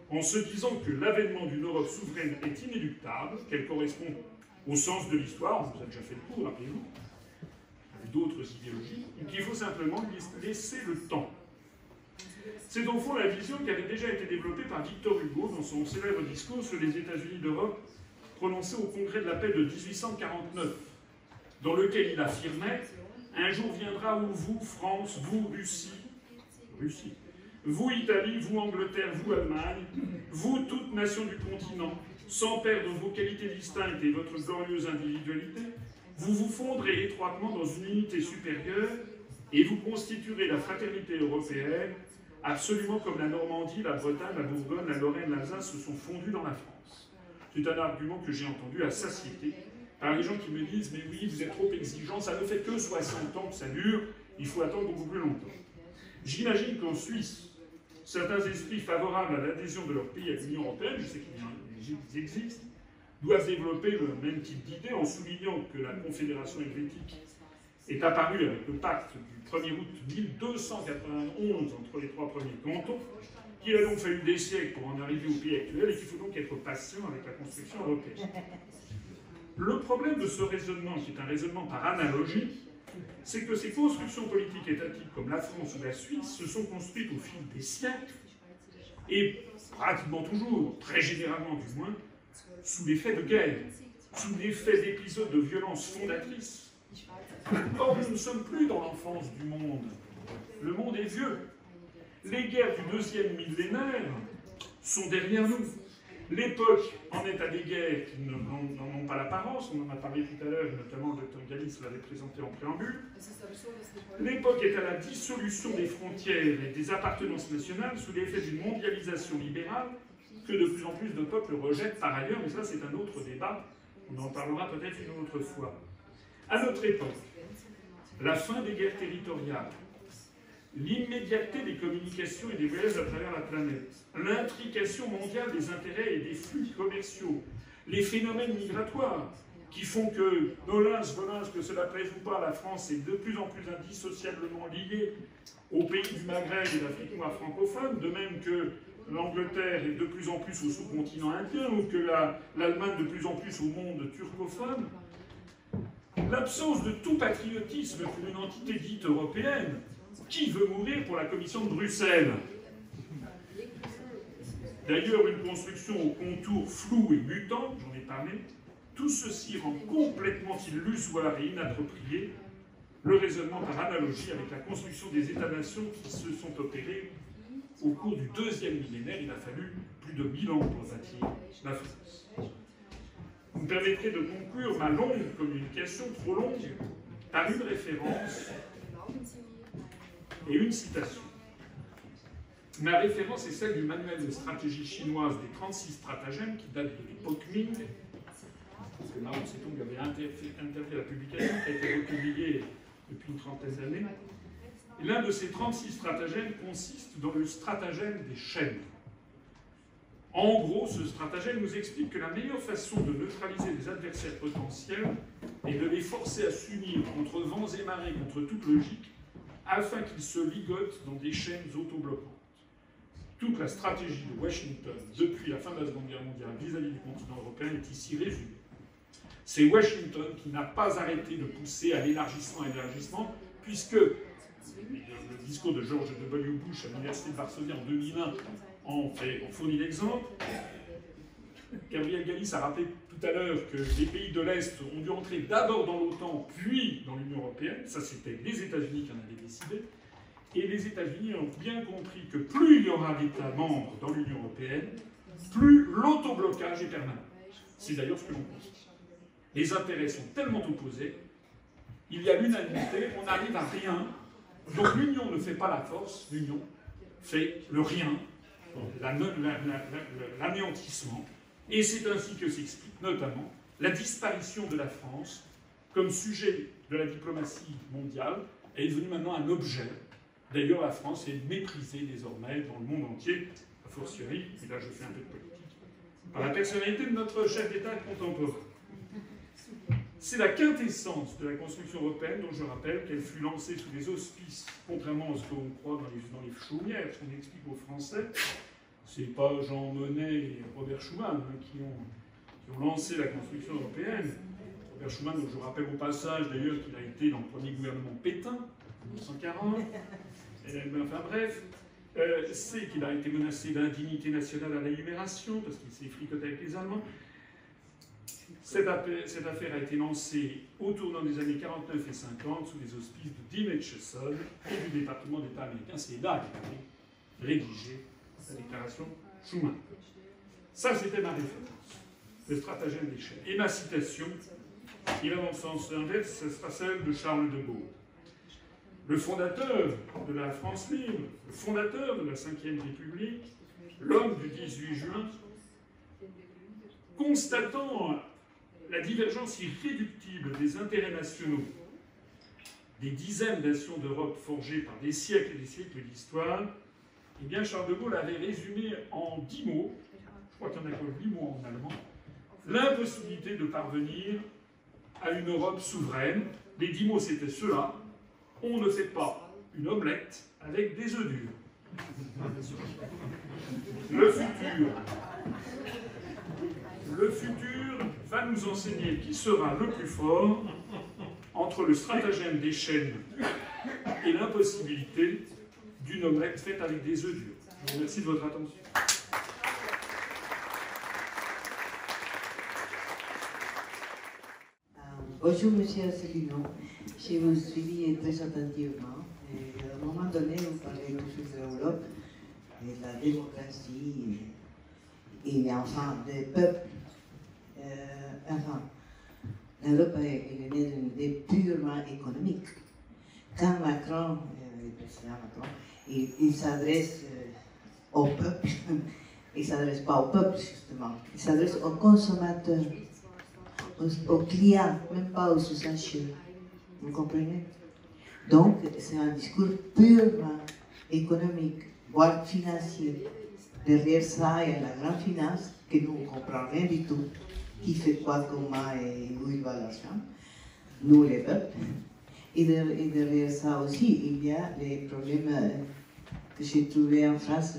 en se disant que l'avènement d'une Europe souveraine est inéluctable, qu'elle correspond au sens de l'histoire, on vous a déjà fait le coup, rappelez-vous, d'autres idéologies, ou qu'il faut simplement lui laisser le temps. C'est au fond la vision qui avait déjà été développée par Victor Hugo dans son célèbre discours sur les États-Unis d'Europe, prononcé au Congrès de la paix de 1849, dans lequel il affirmait « Un jour viendra où vous, France, vous, Russie, vous, Italie, vous, Angleterre, vous, Allemagne, vous, toutes nations du continent, sans perdre vos qualités distinctes et votre glorieuse individualité, vous vous fondrez étroitement dans une unité supérieure et vous constituerez la fraternité européenne, absolument comme la Normandie, la Bretagne, la Bourgogne, la Lorraine, l'Alsace se sont fondus dans la France. » C'est un argument que j'ai entendu à satiété par les gens qui me disent « Mais oui, vous êtes trop exigeants, ça ne fait que 60 ans que ça dure, il faut attendre beaucoup plus longtemps. » J'imagine qu'en Suisse, certains esprits favorables à l'adhésion de leur pays à l'Union européenne, je sais qu'ils existent, doivent développer le même type d'idée en soulignant que la Confédération helvétique est apparue avec le pacte du 1er août 1291 entre les trois premiers cantons, qu'il a donc fallu des siècles pour en arriver au pays actuel et qu'il faut donc être patient avec la construction européenne. Le problème de ce raisonnement, qui est un raisonnement par analogie, c'est que ces constructions politiques étatiques comme la France ou la Suisse se sont construites au fil des siècles et pratiquement toujours, très généralement du moins, sous l'effet de guerre, sous l'effet d'épisodes de violence fondatrices. Or, nous ne sommes plus dans l'enfance du monde. Le monde est vieux. Les guerres du deuxième millénaire sont derrière nous. L'époque en est à des guerres qui n'en ont pas l'apparence, on en a parlé tout à l'heure, et notamment le Dr Galis l'avait présenté en préambule. L'époque est à la dissolution des frontières et des appartenances nationales sous l'effet d'une mondialisation libérale que de plus en plus de peuples rejettent par ailleurs, mais ça c'est un autre débat, on en parlera peut-être une autre fois. À notre époque, la fin des guerres territoriales, l'immédiateté des communications et des voyages à travers la planète, l'intrication mondiale des intérêts et des flux commerciaux, les phénomènes migratoires qui font que, nolens volens, que cela plaise ou pas, la France est de plus en plus indissociablement liée aux pays du Maghreb et d'Afrique noire francophone, de même que l'Angleterre est de plus en plus au sous-continent indien, ou que l'Allemagne de plus en plus au monde turcophone. L'absence de tout patriotisme pour une entité dite européenne. Qui veut mourir pour la Commission de Bruxelles? D'ailleurs, une construction aux contours flous et mutants, j'en ai parlé, tout ceci rend complètement illusoire et inapproprié le raisonnement par analogie avec la construction des États-nations qui se sont opérés au cours du deuxième millénaire. Il a fallu plus de 1000 ans pour bâtir la France. Vous me permettrez de conclure ma longue communication, trop longue, par une référence et une citation. Ma référence est celle du manuel de stratégie chinoise des 36 stratagèmes qui date de l'époque Ming. Parce que Mao Tse-tung avait interdit la publication, qui a été republiée depuis une trentaine d'années. Et l'un de ces 36 stratagèmes consiste dans le stratagème des chaînes. En gros, ce stratagème nous explique que la meilleure façon de neutraliser les adversaires potentiels est de les forcer à s'unir contre vents et marées, contre toute logique, afin qu'ils se ligotent dans des chaînes autobloquantes. Toute la stratégie de Washington depuis la fin de la Seconde Guerre mondiale vis-à-vis du continent européen est ici résumée. C'est Washington qui n'a pas arrêté de pousser à l'élargissement, puisque le discours de George W. Bush à l'Université de Varsovie en 2001 en fournit l'exemple. Gabriel Galis a rappelé tout à l'heure que les pays de l'Est ont dû entrer d'abord dans l'OTAN, puis dans l'Union européenne. Ça, c'était les États-Unis qui en avaient décidé. Et les États-Unis ont bien compris que plus il y aura d'États membres dans l'Union européenne, plus l'autoblocage est permanent. C'est d'ailleurs ce que l'on pense. Les intérêts sont tellement opposés, il y a l'unanimité, on n'arrive à rien. Donc l'union ne fait pas la force, l'union fait le rien, l'anéantissement. Et c'est ainsi que s'explique notamment la disparition de la France comme sujet de la diplomatie mondiale. Elle est devenue maintenant un objet. D'ailleurs, la France est méprisée désormais dans le monde entier, a fortiori, et là je fais un peu de politique, par la personnalité de notre chef d'État contemporain. C'est la quintessence de la construction européenne dont je rappelle qu'elle fut lancée sous les auspices, contrairement à ce qu'on croit dans les chaumières, ce qu'on explique aux Français. C'est pas Jean Monnet et Robert Schuman qui ont lancé la construction européenne. Robert Schuman, dont je rappelle au passage d'ailleurs qu'il a été dans le premier gouvernement Pétain, en 1940. Enfin bref, c'est qu'il a été menacé d'indignité nationale à la Libération, parce qu'il s'est fricoté avec les Allemands. Cette affaire a été lancée au tournant des années 49 et 50 sous les auspices de Dean Acheson et du département d'État américain. C'est l'État qui avait rédigé la déclaration Schuman. Ça, c'était ma référence, le stratagème des chaînes. Et ma citation, qui va dans le sens inverse, ce sera celle de Charles de Gaulle. Le fondateur de la France libre, le fondateur de la Ve République, l'homme du 18 juin, constatant la divergence irréductible des intérêts nationaux des dizaines nations d'Europe forgées par des siècles et des siècles d'histoire, eh bien Charles de Gaulle avait résumé en 10 mots, je crois qu'il y en a que 8 mots en allemand, l'impossibilité de parvenir à une Europe souveraine. Les 10 mots c'était cela: on ne fait pas une omelette avec des œufs durs. Le futur va nous enseigner qui sera le plus fort entre le stratagème des chaînes et l'impossibilité d'une omelette faite avec des œufs durs. Je vous remercie de votre attention. Bonjour, monsieur Asselineau. Je vous suivi très attentivement. Et à un moment donné, vous parlez toujours de l'Europe, de la démocratie, et enfin des peuples. Enfin, l'Europe est née d'une idée purement économique. Quand Macron, le président Macron, il s'adresse au peuple, il ne s'adresse pas au peuple justement, il s'adresse aux consommateurs, aux clients, même pas aux usagers. Vous comprenez? Donc, c'est un discours purement économique, voire financier. Derrière ça, il y a la grande finance, que nous ne comprenons rien du tout. Qui fait quoi, comment et où il va l'argent. Nous, les peuples. Et derrière ça aussi, il y a les problèmes que j'ai trouvés en France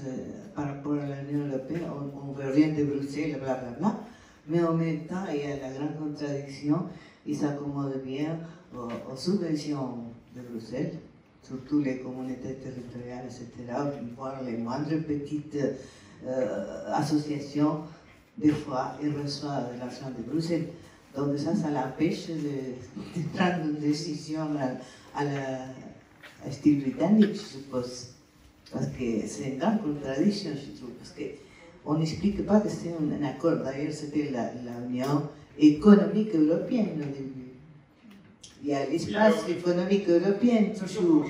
par rapport à l'Union européenne. On ne veut rien de Bruxelles, blablabla. Mais en même temps, il y a la grande contradiction. Ils s'accommodent bien aux subventions de Bruxelles, surtout les communautés territoriales, etc., voire les moindres petites associations. Des fois, ils reçoivent de l'argent de Bruxelles. Donc ça l'empêche de prendre une décision à la style britannique, je suppose. Parce que c'est une grande contradiction, je trouve. Parce qu'on n'explique pas que c'est un accord. D'ailleurs, c'était l'Union économique européenne au début. Il y a l'espace économique européen, toujours.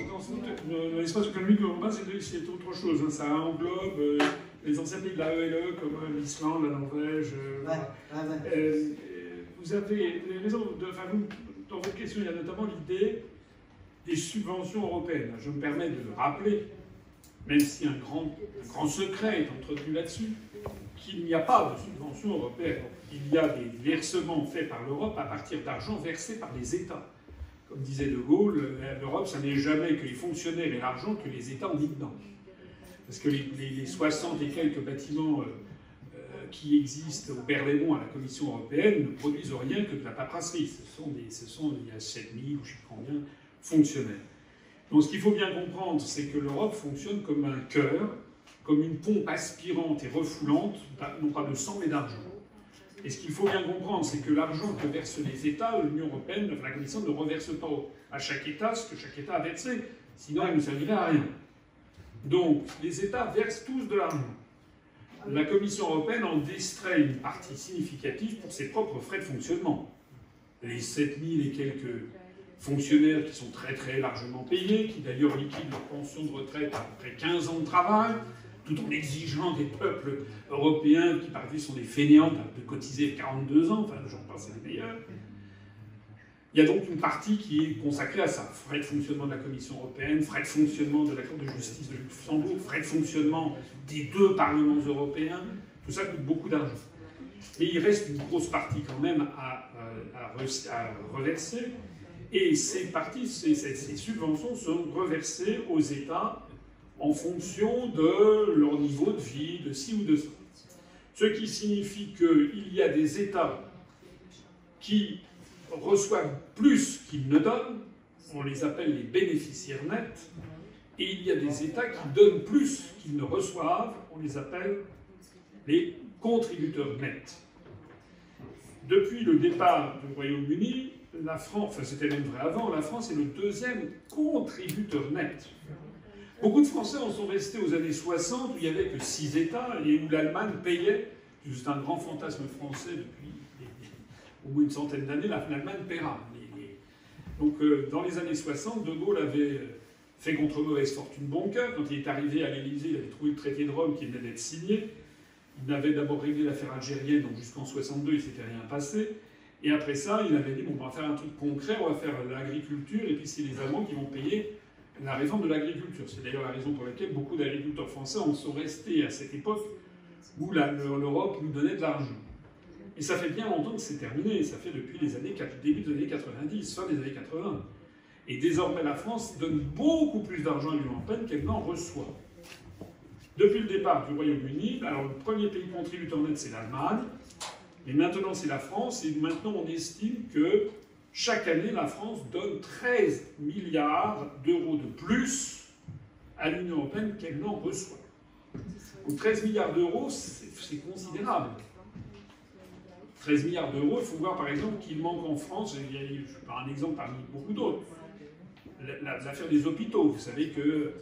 L'espace économique européen, c'est autre chose. Hein. Ça englobe les anciens pays de la ELE, comme l'Islande, la Norvège. Vous avez raison, dans votre question, il y a notamment l'idée des subventions européennes. Je me permets de le rappeler, même si un grand secret est entretenu là-dessus, qu'il n'y a pas de subventions européennes. Il y a des versements faits par l'Europe à partir d'argent versé par les États. Comme disait De Gaulle, l'Europe, ça n'est jamais que les fonctionnaires et l'argent que les États ont mis dedans. Parce que les 60 et quelques bâtiments qui existent au Berlaymont à la Commission européenne ne produisent rien que de la paperasserie. Il y a 7000 ou je ne sais pas combien fonctionnaires. Donc ce qu'il faut bien comprendre, c'est que l'Europe fonctionne comme un cœur, comme une pompe aspirante et refoulante, non pas de sang mais d'argent. Et ce qu'il faut bien comprendre, c'est que l'argent que versent les États, l'Union européenne, la Commission ne reverse pas à chaque État ce que chaque État a versé, sinon il ne servirait à rien. Donc les États versent tous de l'argent. La Commission européenne en distrait une partie significative pour ses propres frais de fonctionnement. Les 7000 et quelques fonctionnaires qui sont très très largement payés, qui d'ailleurs liquident leur pension de retraite après 15 ans de travail, tout en exigeant des peuples européens qui parfois sont des fainéants de cotiser 42 ans, enfin j'en passe les meilleurs. Il y a donc une partie qui est consacrée à ça. Frais de fonctionnement de la Commission européenne, frais de fonctionnement de la Cour de justice de Luxembourg, frais de fonctionnement des 2 parlements européens, tout ça coûte beaucoup d'argent. Mais il reste une grosse partie quand même à reverser, et ces subventions sont reversées aux États en fonction de leur niveau de vie, de ci ou de ça. Ce qui signifie qu'il y a des États qui reçoivent plus qu'ils ne donnent, on les appelle les bénéficiaires nets, et il y a des États qui donnent plus qu'ils ne reçoivent, on les appelle les contributeurs nets. Depuis le départ du Royaume-Uni, la France, enfin c'était même vrai avant, la France est le deuxième contributeur net. Beaucoup de Français en sont restés aux années 60 où il n'y avait que 6 États et où l'Allemagne payait, c'est un grand fantasme français depuis au moins une centaine d'années, l'Allemagne paiera. Donc dans les années 60, De Gaulle avait fait contre mauvaise fortune bon cœur. Quand il est arrivé à l'Élysée, il avait trouvé le traité de Rome qui venait d'être signé. Il avait d'abord réglé l'affaire algérienne, donc jusqu'en 62, il ne s'était rien passé. Et après ça, il avait dit, bon, on va faire un truc concret, on va faire l'agriculture, et puis c'est les Allemands qui vont payer la réforme de l'agriculture. C'est d'ailleurs la raison pour laquelle beaucoup d'agriculteurs français en sont restés à cette époque où l'Europe nous donnait de l'argent. Et ça fait bien longtemps que c'est terminé, ça fait depuis les années, début des années 90, fin des années 80. Et désormais, la France donne beaucoup plus d'argent à l'Union européenne qu'elle n'en reçoit. Depuis le départ du Royaume-Uni, alors le premier pays contributeur net, c'est l'Allemagne, mais maintenant c'est la France, et maintenant on estime que chaque année, la France donne 13 milliards d'euros de plus à l'Union européenne qu'elle n'en reçoit. Donc 13 milliards d'euros, c'est considérable. 13 milliards d'euros, il faut voir par exemple qu'il manque en France, je prends un exemple parmi beaucoup d'autres, l'affaire des hôpitaux. Vous savez que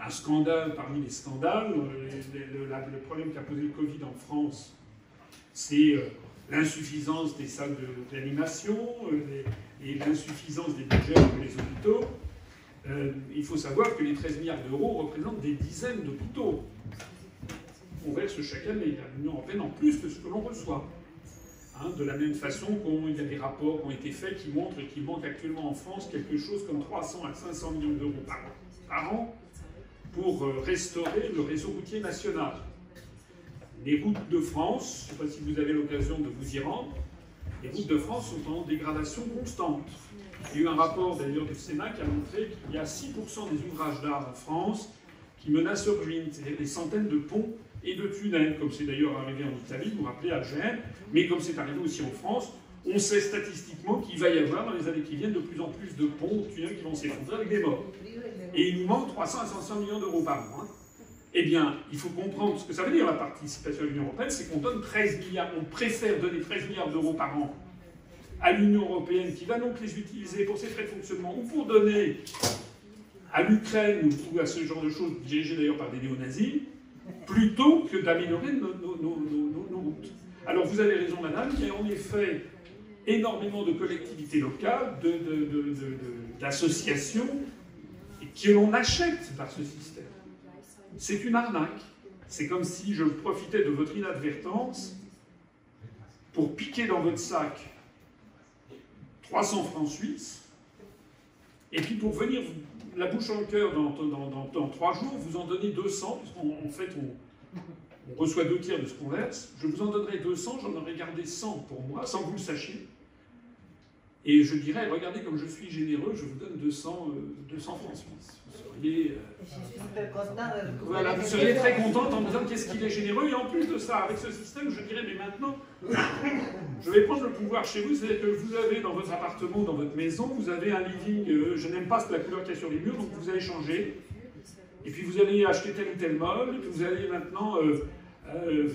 un scandale parmi les scandales, le problème qu'a posé le Covid en France, c'est l'insuffisance des salles d'animation et l'insuffisance des budgets pour les hôpitaux. Il faut savoir que les 13 milliards d'euros représentent des dizaines d'hôpitaux. On verse chaque année à l'Union européenne en plus de ce que l'on reçoit. De la même façon qu'il y a des rapports qui ont été faits qui montrent qu'il manque actuellement en France quelque chose comme 300 à 500 millions d'euros par an pour restaurer le réseau routier national. Les routes de France, je ne sais pas si vous avez l'occasion de vous y rendre, les routes de France sont en dégradation constante. Il y a eu un rapport d'ailleurs du Sénat qui a montré qu'il y a 6% des ouvrages d'art en France qui menacent ruine, c'est-à-dire des centaines de ponts et de tunnels, comme c'est d'ailleurs arrivé en Italie, vous vous rappelez, à Gênes, mais comme c'est arrivé aussi en France, on sait statistiquement qu'il va y avoir dans les années qui viennent de plus en plus de ponts ou de tunnels qui vont s'effondrer avec des morts. Et il nous manque 300 à 500 millions d'euros par an. Eh bien, il faut comprendre ce que ça veut dire la participation à l'Union européenne, c'est qu'on donne 13 milliards, on préfère donner 13 milliards d'euros par an à l'Union européenne, qui va donc les utiliser pour ses frais de fonctionnement ou pour donner à l'Ukraine ou à ce genre de choses, dirigées d'ailleurs par des néo-nazis, plutôt que d'améliorer nos routes. Alors vous avez raison, madame, il y a en effet énormément de collectivités locales, d'associations, que l'on achète par ce système. C'est une arnaque. C'est comme si je profitais de votre inadvertance pour piquer dans votre sac 300 francs suisses, et puis pour venir la bouche en cœur dans 3 jours, vous en donnez 200, puisqu'en fait on reçoit 2 tiers de ce qu'on verse. Je vous en donnerai 200, j'en aurais gardé 100 pour moi, sans que vous le sachiez. Et je dirais, regardez comme je suis généreux, je vous donne 200 francs suisses. Vous seriez, voilà, vous seriez très contente en me disant qu'est-ce qu'il est généreux. Et en plus de ça, avec ce système, je dirais, mais maintenant, je vais prendre le pouvoir chez vous. C'est-à-dire que vous avez dans votre appartement, dans votre maison, vous avez un living, je n'aime pas la couleur qu'il y a sur les murs, donc vous allez changer. Et puis vous allez acheter tel ou tel meuble, et puis vous allez maintenant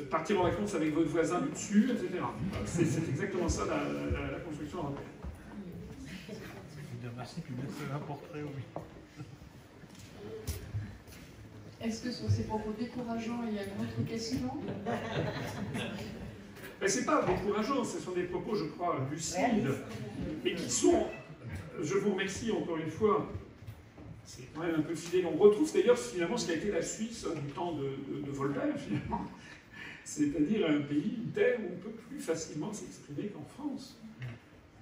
partir en vacances avec votre voisin du dessus, etc. C'est exactement ça la construction européenne. Merci, puis mettre un portrait, oui. Est-ce que sur ces propos décourageants, il y a une autre question? Mais ce n'est pas décourageant, ce sont des propos, je crois, lucides, mais qui sont, je vous remercie encore une fois, c'est quand même un peu fidèle. On retrouve d'ailleurs finalement ce qui a été la Suisse du temps de Voltaire, finalement. C'est-à-dire un pays, une terre où on peut plus facilement s'exprimer qu'en France.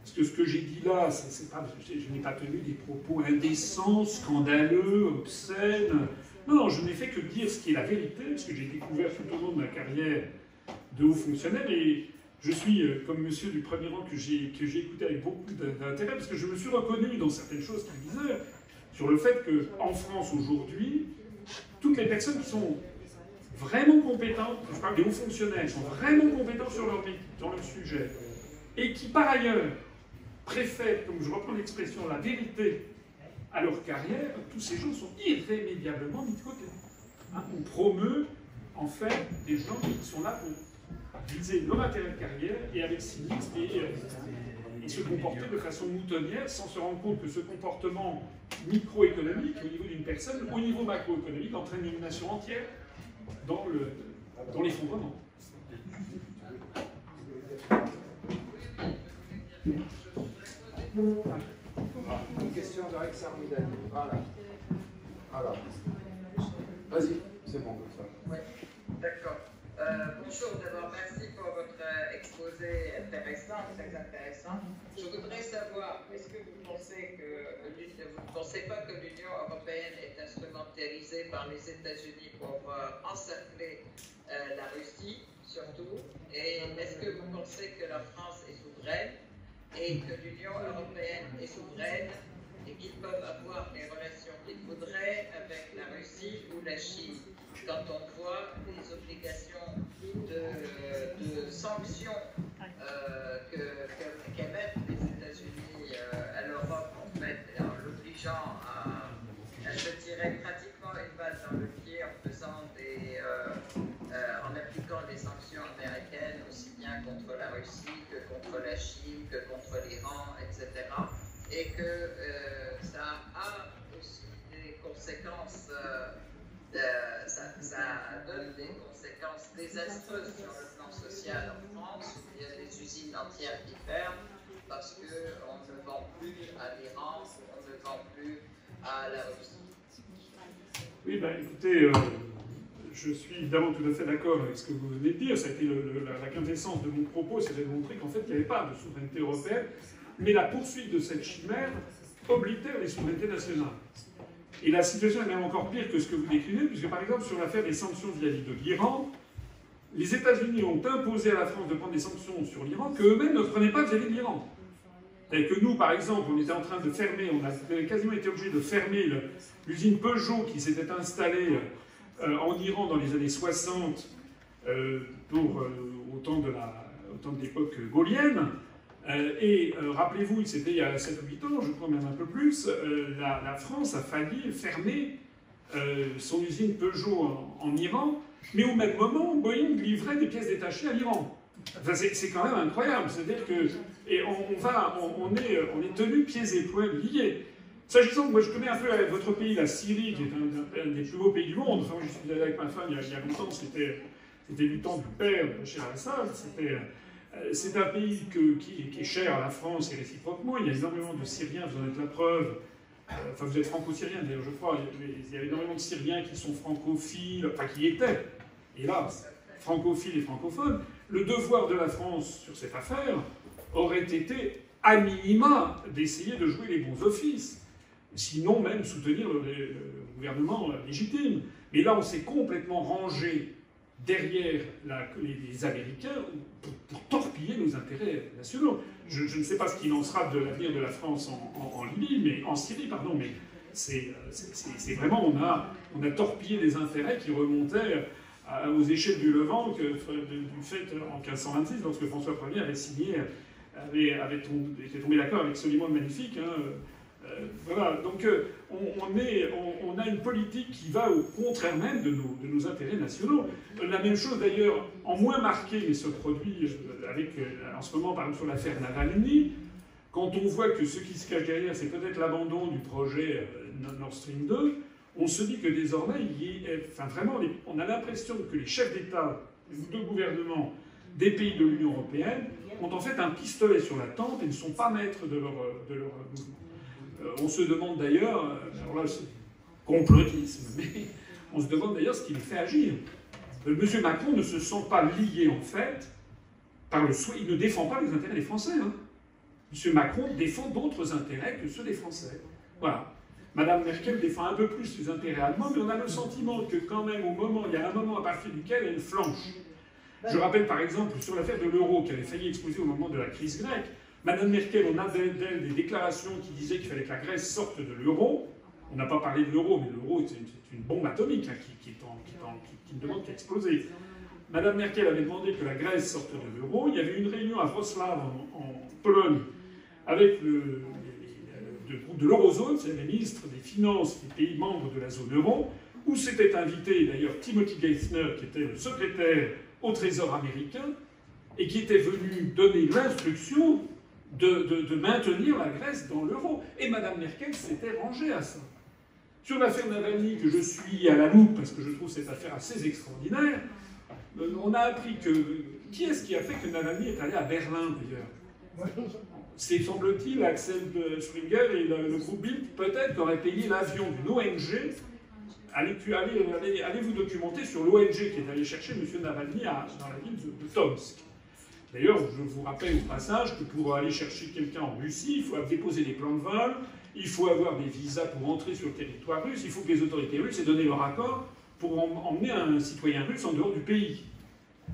Parce que ce que j'ai dit là, je n'ai pas tenu des propos indécents, scandaleux, obscènes. Non, je n'ai fait que dire ce qui est la vérité, parce que j'ai découvert tout au long de ma carrière de haut fonctionnaire, et je suis comme monsieur du premier rang que j'ai écouté avec beaucoup d'intérêt, parce que je me suis reconnu dans certaines choses qu'il disait, sur le fait qu'en France aujourd'hui, toutes les personnes qui sont vraiment compétentes, je parle des hauts fonctionnaires, qui sont vraiment compétents sur leur métier, dans leur sujet, et qui par ailleurs préfèrent, comme je reprends l'expression, la vérité à leur carrière, tous ces gens sont irrémédiablement mis de côté. Hein, on promeut, en fait, des gens qui sont là pour viser leur intérêt de carrière et avec cynisme et se comporter de façon moutonnière sans se rendre compte que ce comportement microéconomique au niveau d'une personne, au niveau macroéconomique, entraîne une nation entière dans l'effondrement. Une question de Rex Armidani. Voilà. Alors. Vas-y, c'est bon comme ça. Oui, d'accord. Bonjour, d'abord merci pour votre exposé intéressant, très intéressant. Je voudrais savoir, est-ce que vous pensez vous ne pensez pas que l'Union européenne est instrumentalisée par les États-Unis pour encercler la Russie, surtout? Et est-ce que vous pensez que la France est souveraine et que l'Union européenne est souveraine et qu'ils peuvent avoir les relations qu'ils voudraient avec la Russie ou la Chine? Quand on voit les obligations de sanctions qu'émettent les États-Unis à l'Europe, en fait, en l'obligeant à se tirer pratiquement une balle dans le pied en appliquant des sanctions américaines aussi bien contre la Russie que contre la Chine, que contre l'Iran, etc. Et que ça a aussi des conséquences. Ça donne des conséquences désastreuses sur le plan social en France, où il y a des usines entières qui ferment parce qu'on ne vend plus à l'Iran, on ne vend plus à la Russie. Oui, ben écoutez, je suis évidemment tout à fait d'accord avec ce que vous venez de dire. Ça a été la quintessence de mon propos, c'est de montrer qu'en fait, il n'y avait pas de souveraineté européenne, mais la poursuite de cette chimère oblitère les souverainetés nationales. Et la situation est même encore pire que ce que vous décrivez, puisque par exemple sur l'affaire des sanctions vis-à-vis de l'Iran, les États-Unis ont imposé à la France de prendre des sanctions sur l'Iran qu'eux-mêmes ne prenaient pas vis-à-vis de l'Iran. Et que nous, par exemple, on était en train de fermer, on a quasiment été obligé de fermer l'usine Peugeot qui s'était installée en Iran dans les années 60 au temps de l'époque gaulienne. Rappelez-vous, c'était il y a 7 ou 8 ans, je crois même un peu plus, la France a failli fermer son usine Peugeot en Iran, mais au même moment, Boeing livrait des pièces détachées à l'Iran. Enfin, c'est quand même incroyable, c'est-à-dire que on est tenu pieds et poings liés. S'agissant, moi je connais un peu votre pays, la Syrie, qui est un des plus beaux pays du monde. Enfin, je suis allé avec ma femme il y a longtemps, c'était du temps du père de Bachar al-Assad. C'est un pays qui est cher à la France et réciproquement. Il y a énormément de Syriens, vous en êtes la preuve. Enfin, vous êtes franco-syrien d'ailleurs, je crois. Il y a énormément de Syriens qui sont francophiles, enfin qui étaient, hélas, francophiles et francophones. Le devoir de la France sur cette affaire aurait été, à minima, d'essayer de jouer les bons offices. Sinon, même soutenir le gouvernement légitime. Mais là, on s'est complètement rangé derrière les Américains pour torpiller nos intérêts nationaux. Je ne sais pas ce qu'il en sera de l'avenir de la France en Libye, mais en Syrie, pardon, mais c'est vraiment, on a torpillé des intérêts qui remontaient aux échelles du Levant du fait en 1526, lorsque François Ier avait signé, était tombé d'accord avec Soliman le Magnifique. Voilà, donc on a une politique qui va au contraire même de nos intérêts nationaux. La même chose d'ailleurs, en moins marqué, mais se produit en ce moment, par exemple, sur l'affaire Navalny, quand on voit que ce qui se cache derrière, c'est peut-être l'abandon du projet Nord Stream 2, on se dit que désormais, vraiment, on a l'impression que les chefs d'État, de gouvernement des pays de l'Union européenne ont en fait un pistolet sur la tempe et ne sont pas maîtres de leur mouvement. On se demande d'ailleurs, alors là c'est complotisme, mais on se demande d'ailleurs ce qui les fait agir. Monsieur Macron ne se sent pas lié en fait par le souhait, il ne défend pas les intérêts des Français. Monsieur Macron défend d'autres intérêts que ceux des Français. Voilà. Madame Merkel défend un peu plus les intérêts allemands, mais on a le sentiment que quand même il y a un moment à partir duquel elle flanche. Je rappelle par exemple sur l'affaire de l'euro qui avait failli exploser au moment de la crise grecque. Madame Merkel, on a d'elle des déclarations qui disaient qu'il fallait que la Grèce sorte de l'euro. On n'a pas parlé de l'euro, mais l'euro c'est une bombe atomique qui ne demande qu'à exploser. Madame Merkel avait demandé que la Grèce sorte de l'euro. Il y avait une réunion à Wrocław, en Pologne, avec le groupe de l'Eurozone, c'est les ministres des Finances des pays membres de la zone euro, où s'était invité d'ailleurs Timothy Geithner, qui était le secrétaire au Trésor américain, et qui était venu donner l'instruction de maintenir la Grèce dans l'euro. Et Mme Merkel s'était rangée à ça. Sur l'affaire Navalny, que je suis à la loupe, parce que je trouve cette affaire assez extraordinaire, on a appris que... Qui est-ce qui a fait que Navalny est allé à Berlin, d'ailleurs? C'est, semble-t-il, Axel Springer et le groupe Bild, peut-être, qui auraient payé l'avion d'une ONG. Allez vous documenter sur l'ONG qui est allée chercher M. Navalny dans la ville de Tomsk. D'ailleurs, je vous rappelle au passage que pour aller chercher quelqu'un en Russie, il faut déposer des plans de vol, il faut avoir des visas pour entrer sur le territoire russe, il faut que les autorités russes aient donné leur accord pour emmener un citoyen russe en dehors du pays.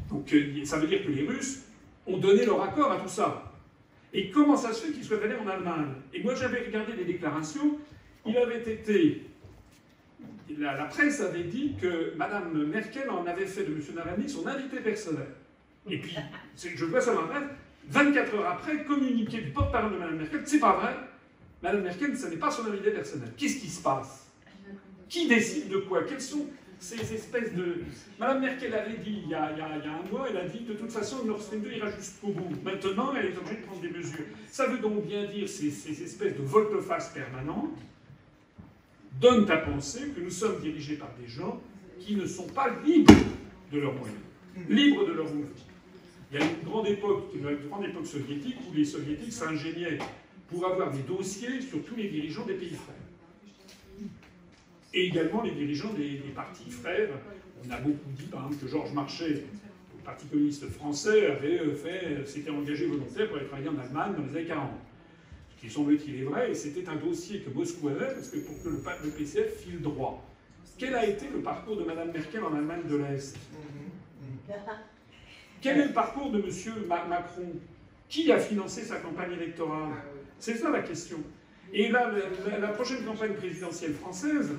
Donc ça veut dire que les Russes ont donné leur accord à tout ça. Et comment ça se fait qu'ils soient allés en Allemagne? Et moi j'avais regardé les déclarations, il avait été... La presse avait dit que Mme Merkel en avait fait de M. Navalny son invité personnel. Et puis, je vois ça dans la presse, 24 heures après, communiqué du porte-parole de Mme Merkel, c'est pas vrai, Mme Merkel, ce n'est pas son invité personnel. Qu'est-ce qui se passe? Qui décide de quoi? Quelles sont ces espèces de... Mme Merkel avait dit, il y a un mois, elle a dit, de toute façon, Nord Stream 2 ira jusqu'au bout. Maintenant, elle est obligée de prendre des mesures. Ça veut donc bien dire ces espèces de volte-face permanentes donnent à penser que nous sommes dirigés par des gens qui ne sont pas libres de leurs moyens, libres de leurs mouvements. Il y a une grande époque soviétique où les soviétiques s'ingéniaient pour avoir des dossiers sur tous les dirigeants des pays frères. Et également les dirigeants des partis frères. On a beaucoup dit, par exemple, que Georges Marchais, le Parti communiste français, s'était engagé volontaire pour aller travailler en Allemagne dans les années 40. Ce qui semble-t-il est vrai, et c'était un dossier que Moscou avait, parce que pour que le PCF file droit. Quel a été le parcours de Mme Merkel en Allemagne de l'Est? Quel est le parcours de M. Macron? Qui a financé sa campagne électorale? C'est ça la question. Et là, la prochaine campagne présidentielle française,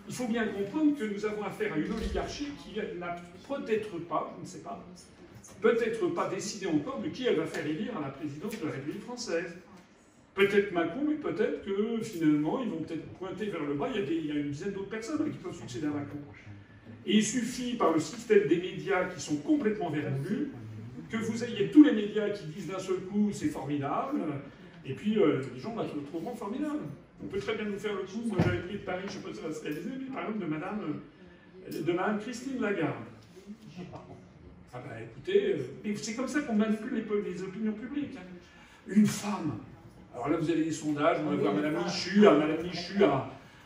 il faut bien comprendre que nous avons affaire à une oligarchie qui n'a peut-être pas, je ne sais pas, peut-être pas décidé encore de qui elle va faire élire à la présidence de la République française. Peut-être Macron, mais peut-être que finalement, ils vont peut-être pointer vers le bas. Il y a une dizaine d'autres personnes qui peuvent succéder à Macron. Et il suffit, par le système des médias qui sont complètement vermoulus, que vous ayez tous les médias qui disent d'un seul coup c'est formidable, et puis les gens le trouveront formidable. On peut très bien nous faire le coup, moi j'avais pris de Paris, je ne sais pas si ça va se réaliser, mais par exemple de Madame Christine Lagarde. Ah bah écoutez, c'est comme ça qu'on manipule les opinions publiques. Hein. Une femme. Alors là vous avez des sondages, on va voir Madame Michu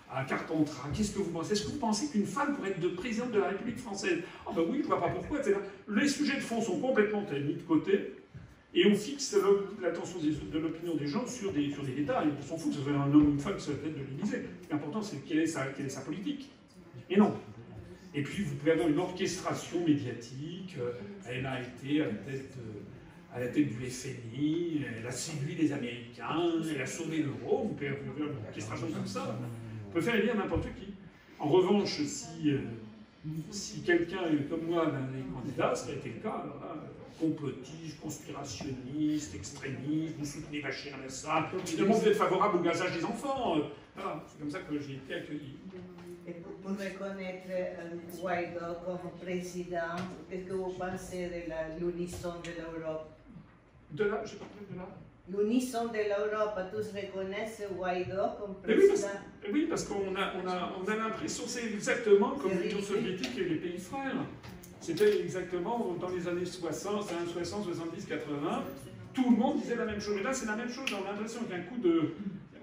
à Carpentras. Qu'est-ce que vous pensez? Est-ce que vous pensez qu'une femme pourrait être présidente de la République française? Ah ben oui, je ne vois pas pourquoi. Les sujets de fond sont complètement mis de côté, et on fixe l'attention de l'opinion des gens sur des détails. On s'en fout que ce soit un homme ou une femme sur la tête de l'Élysée. L'important, c'est quelle est sa politique. Et non. Et puis, vous pouvez avoir une orchestration médiatique. Elle a été à la tête du FMI, elle a séduit les Américains, elle a sauvé l'euro. Vous pouvez avoir une orchestration comme ça. On peut faire élire n'importe qui. En revanche, si quelqu'un comme moi, les candidats, ça a été le cas, alors là, complotiste, conspirationniste, extrémiste, vous soutenez Bachar el-Assad, finalement vous êtes favorable au gazage des enfants. Voilà, c'est comme ça que j'ai été accueilli. Et pour reconnaître Guaido comme président, qu'est-ce que vous pensez de l'unisson de l'Europe? De là, j'ai pas compris de là. L'unisson de l'Europe, tous reconnaissent Guaido comme président. Oui, parce qu'on a l'impression, c'est exactement comme l'Union soviétique et les pays frères. C'était exactement dans les années 60, 70, 80. Tout le monde disait la même chose. Et là, c'est la même chose. On a l'impression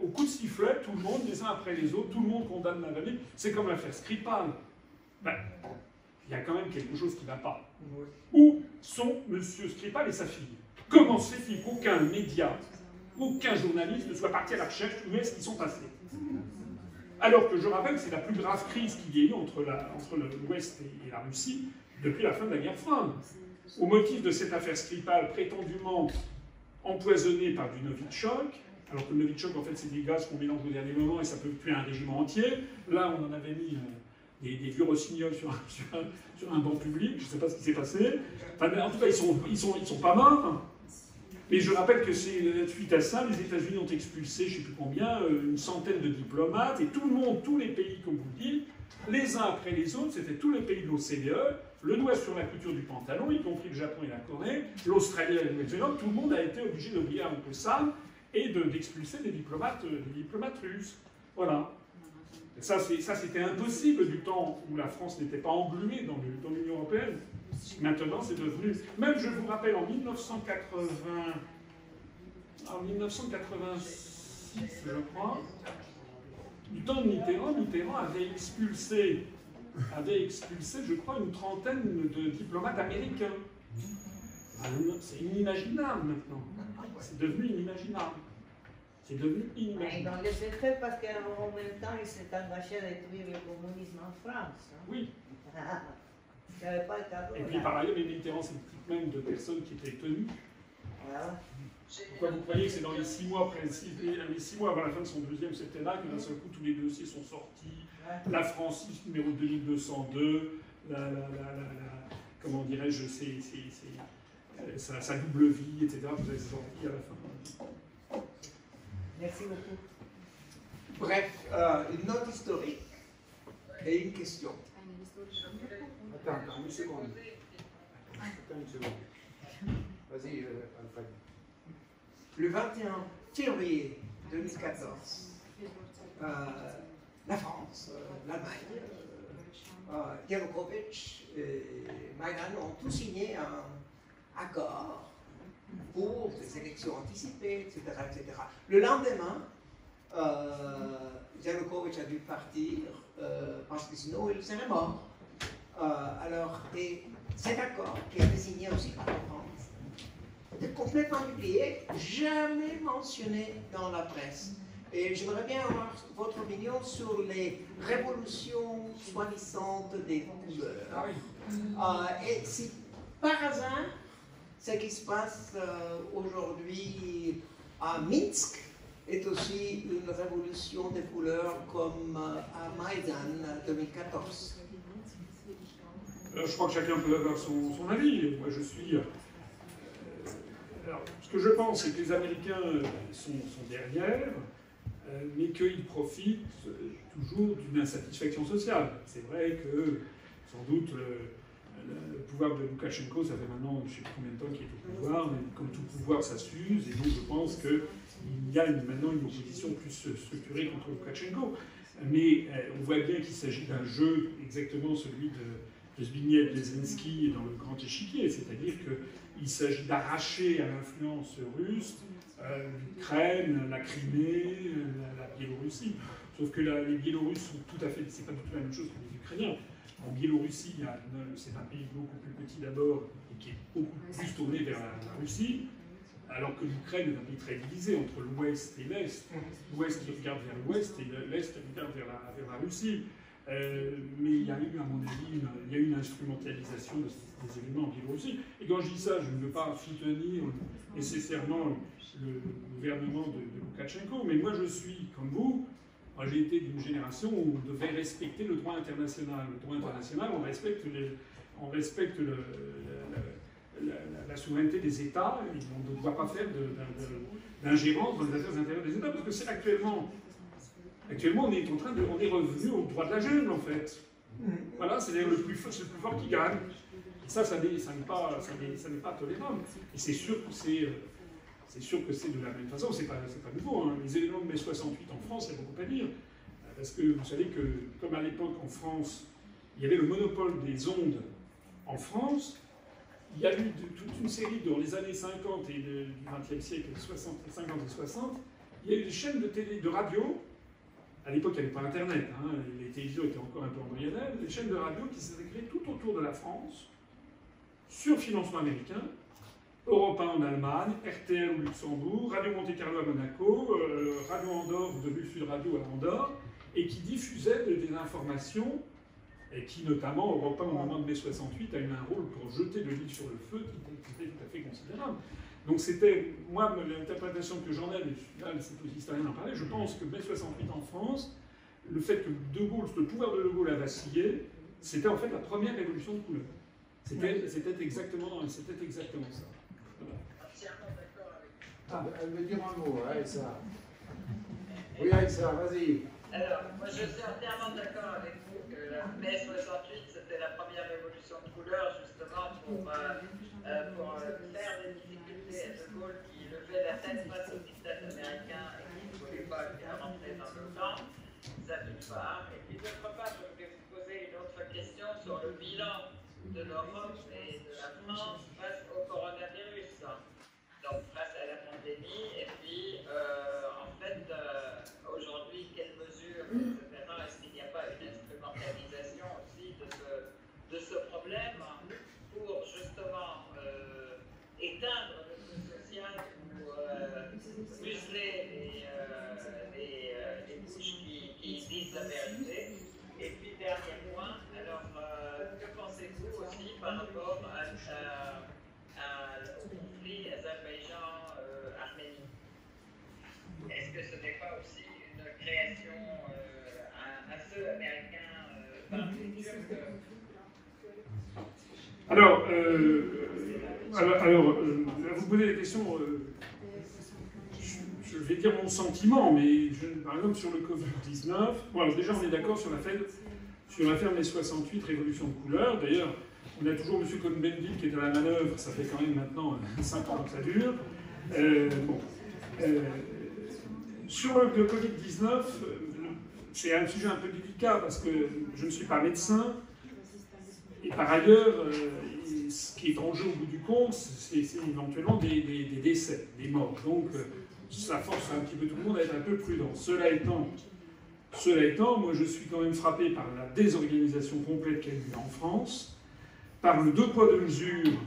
au coup de sifflet, tout le monde, les uns après les autres, tout le monde condamne Navalny. C'est comme l'affaire Skripal. Ben, il y a quand même quelque chose qui ne va pas. Où sont M. Skripal et sa fille? Comment se fait-il qu'aucun média, aucun journaliste ne soit parti à la recherche où est-ce qu'ils sont passés? Alors que je rappelle que c'est la plus grave crise qu'il y ait eu entre l'Ouest et la Russie depuis la fin de la guerre froide. Au motif de cette affaire Skripal, prétendument empoisonnée par du Novichok, alors que le Novichok, en fait, c'est des gaz qu'on mélange au dernier moment et ça peut tuer un régiment entier. Là, on en avait mis des vieux rossignols sur un banc public, je ne sais pas ce qui s'est passé. Enfin, en tout cas, ils sont pas morts. Mais je rappelle que suite à ça, les États-Unis ont expulsé, je ne sais plus combien, une centaine de diplomates, et tout le monde, tous les pays, comme vous le dites, les uns après les autres, c'était tous les pays de l'OCDE, le doigt sur la couture du pantalon, y compris le Japon et la Corée, l'Australie et la Nouvelle-Zélande, tout le monde a été obligé d'oublier un peu ça et d'expulser des diplomates russes. Voilà. Et ça, c'était impossible du temps où la France n'était pas engluée dans l'Union européenne. Maintenant, c'est devenu... Même, je vous rappelle, en 1986, je crois, du temps de Mitterrand avait expulsé, je crois, une trentaine de diplomates américains. C'est inimaginable maintenant. C'est devenu inimaginable. C'est devenu inimaginable. Dans les effets, parce qu'en même temps, il s'est engagé à détruire le communisme en France. Hein. Oui. Pas le cadeau, et puis par ailleurs, Mitterrand, c'est le type même de personnes qui étaient tenues. Voilà. Pourquoi vous croyez que c'est dans les 6 mois avant la fin de son deuxième septennat que d'un seul coup tous les dossiers sont sortis? La Francis numéro 2202, comment dirais-je, sa double vie, etc. Vous avez sorti à la fin. Merci beaucoup. Bref, une note historique et une question. Attends, une seconde. Vas-y, Alfred. Le 21 février 2014, la France, l'Allemagne, Yanukovych et Maïdan ont tous signé un accord pour des élections anticipées, etc. etc. Le lendemain, Yanukovych a dû partir parce que sinon il serait mort. Et cet accord, qui a été signé aussi par la France, était complètement oublié, jamais mentionné dans la presse. Et j'aimerais bien avoir votre opinion sur les révolutions soi-disant des couleurs. Et si par hasard, ce qui se passe aujourd'hui à Minsk est aussi une révolution des couleurs comme à Maïdan 2014. Je crois que chacun peut avoir son avis. Moi, je suis... alors, ce que je pense, c'est que les Américains sont derrière, mais qu'ils profitent toujours d'une insatisfaction sociale. C'est vrai que, sans doute, le pouvoir de Loukachenko, ça fait maintenant, je ne sais plus combien de temps qu'il est au pouvoir, mais comme tout pouvoir, ça s'use, et donc je pense qu'il y a maintenant une opposition plus structurée contre Loukachenko. Mais on voit bien qu'il s'agit d'un jeu, exactement celui de Zbigniew Brzezinski dans le grand échiquier, c'est-à-dire qu'il s'agit d'arracher à l'influence russe l'Ukraine, la Crimée, la Biélorussie. Sauf que les Biélorusses sont tout à fait, c'est pas du tout la même chose que les Ukrainiens. En Biélorussie, c'est un pays beaucoup plus petit d'abord et qui est beaucoup plus tourné vers la Russie, alors que l'Ukraine est un pays très divisé entre l'Ouest et l'Est. L'Ouest qui regarde vers l'Ouest et l'Est qui regarde vers la Russie. Mais il y a eu, à mon avis, une instrumentalisation des événements en Biélorussie. Et quand je dis ça, je ne veux pas soutenir nécessairement le gouvernement de Loukachenko, mais moi je suis, comme vous, moi j'ai été d'une génération où on devait respecter le droit international. Le droit international, on respecte la souveraineté des États, et on ne doit pas faire d'ingérence dans les affaires intérieures des États, parce que c'est actuellement, on est revenu au droit de la jungle, en fait. Voilà, c'est le plus fort qui gagne. Et ça n'est pas tolérable. Et c'est sûr que c'est de la même façon, c'est pas nouveau. Hein. Les événements de mai 68 en France, il y a beaucoup à dire. Parce que vous savez que, comme à l'époque en France, il y avait le monopole des ondes en France, il y a eu toute une série, dans les années 50 et du XXe siècle, 50 et 60, il y a eu des chaînes de radio. À l'époque, il n'y avait pas Internet, hein, les télévisions étaient encore un peu embryonnaires, des chaînes de radio qui s'étaient créées tout autour de la France, sur financement américain, Europe 1 en Allemagne, RTL au Luxembourg, Radio Monte Carlo à Monaco, Radio Andorre, devenu Sud Radio à Andorre, et qui diffusaient des informations, et qui notamment, Europe 1 au moment de mai 68, a eu un rôle pour jeter de l'huile sur le feu qui était tout à fait considérable. Donc c'était, moi, l'interprétation que j'en ai, mais là c'est aux historiens d'en parler, je pense que mai 68 en France, le fait que De Gaulle, le pouvoir de De Gaulle a vacillé, c'était en fait la première révolution de couleur. C'était exactement ça. Voilà. Entièrement d'accord Ah, elle veut dire un mot, Aïssa. Oui, Aïssa, vas-y. Alors, moi je suis entièrement d'accord avec vous que la mai 68 c'était la première révolution de couleur justement pour faire des difficultés à De Gaulle qui levait la tête face au diktat américain et qui ne voulait pas rentrer dans l'OTAN, ça d'une part. Et puis d'autre part, je voulais vous poser une autre question sur le bilan de l'Europe et de la France face au coronavirus. Donc face à la pandémie, et puis en fait, aujourd'hui, quelles mesures, etc. Est-ce qu'il n'y a pas une instrumentalisation aussi de ce problème pour justement éteindre le feu social ou museler les bouches qui disent la vérité? Et puis dernier point, alors que pensez-vous aussi par rapport au conflit Azerbaïdjan-Arménie? Est-ce que ce n'est pas aussi une création, un feu américain par les Turcs? Alors, vous posez des questions, je vais dire mon sentiment, mais par exemple sur le Covid-19, bon, alors déjà on est d'accord sur l'affaire mai 68, révolution de couleur. D'ailleurs, on a toujours M. Cohn-Bendit qui est dans la manœuvre, ça fait quand même maintenant 5 ans que ça dure. Sur le Covid-19, c'est un sujet un peu délicat parce que je ne suis pas médecin. Et par ailleurs, ce qui est en jeu au bout du compte, c'est éventuellement des décès, des morts. Donc ça force un petit peu tout le monde à être un peu prudent. Cela étant, moi je suis quand même frappé par la désorganisation complète qu'il y a eu en France, par le deux poids deux mesures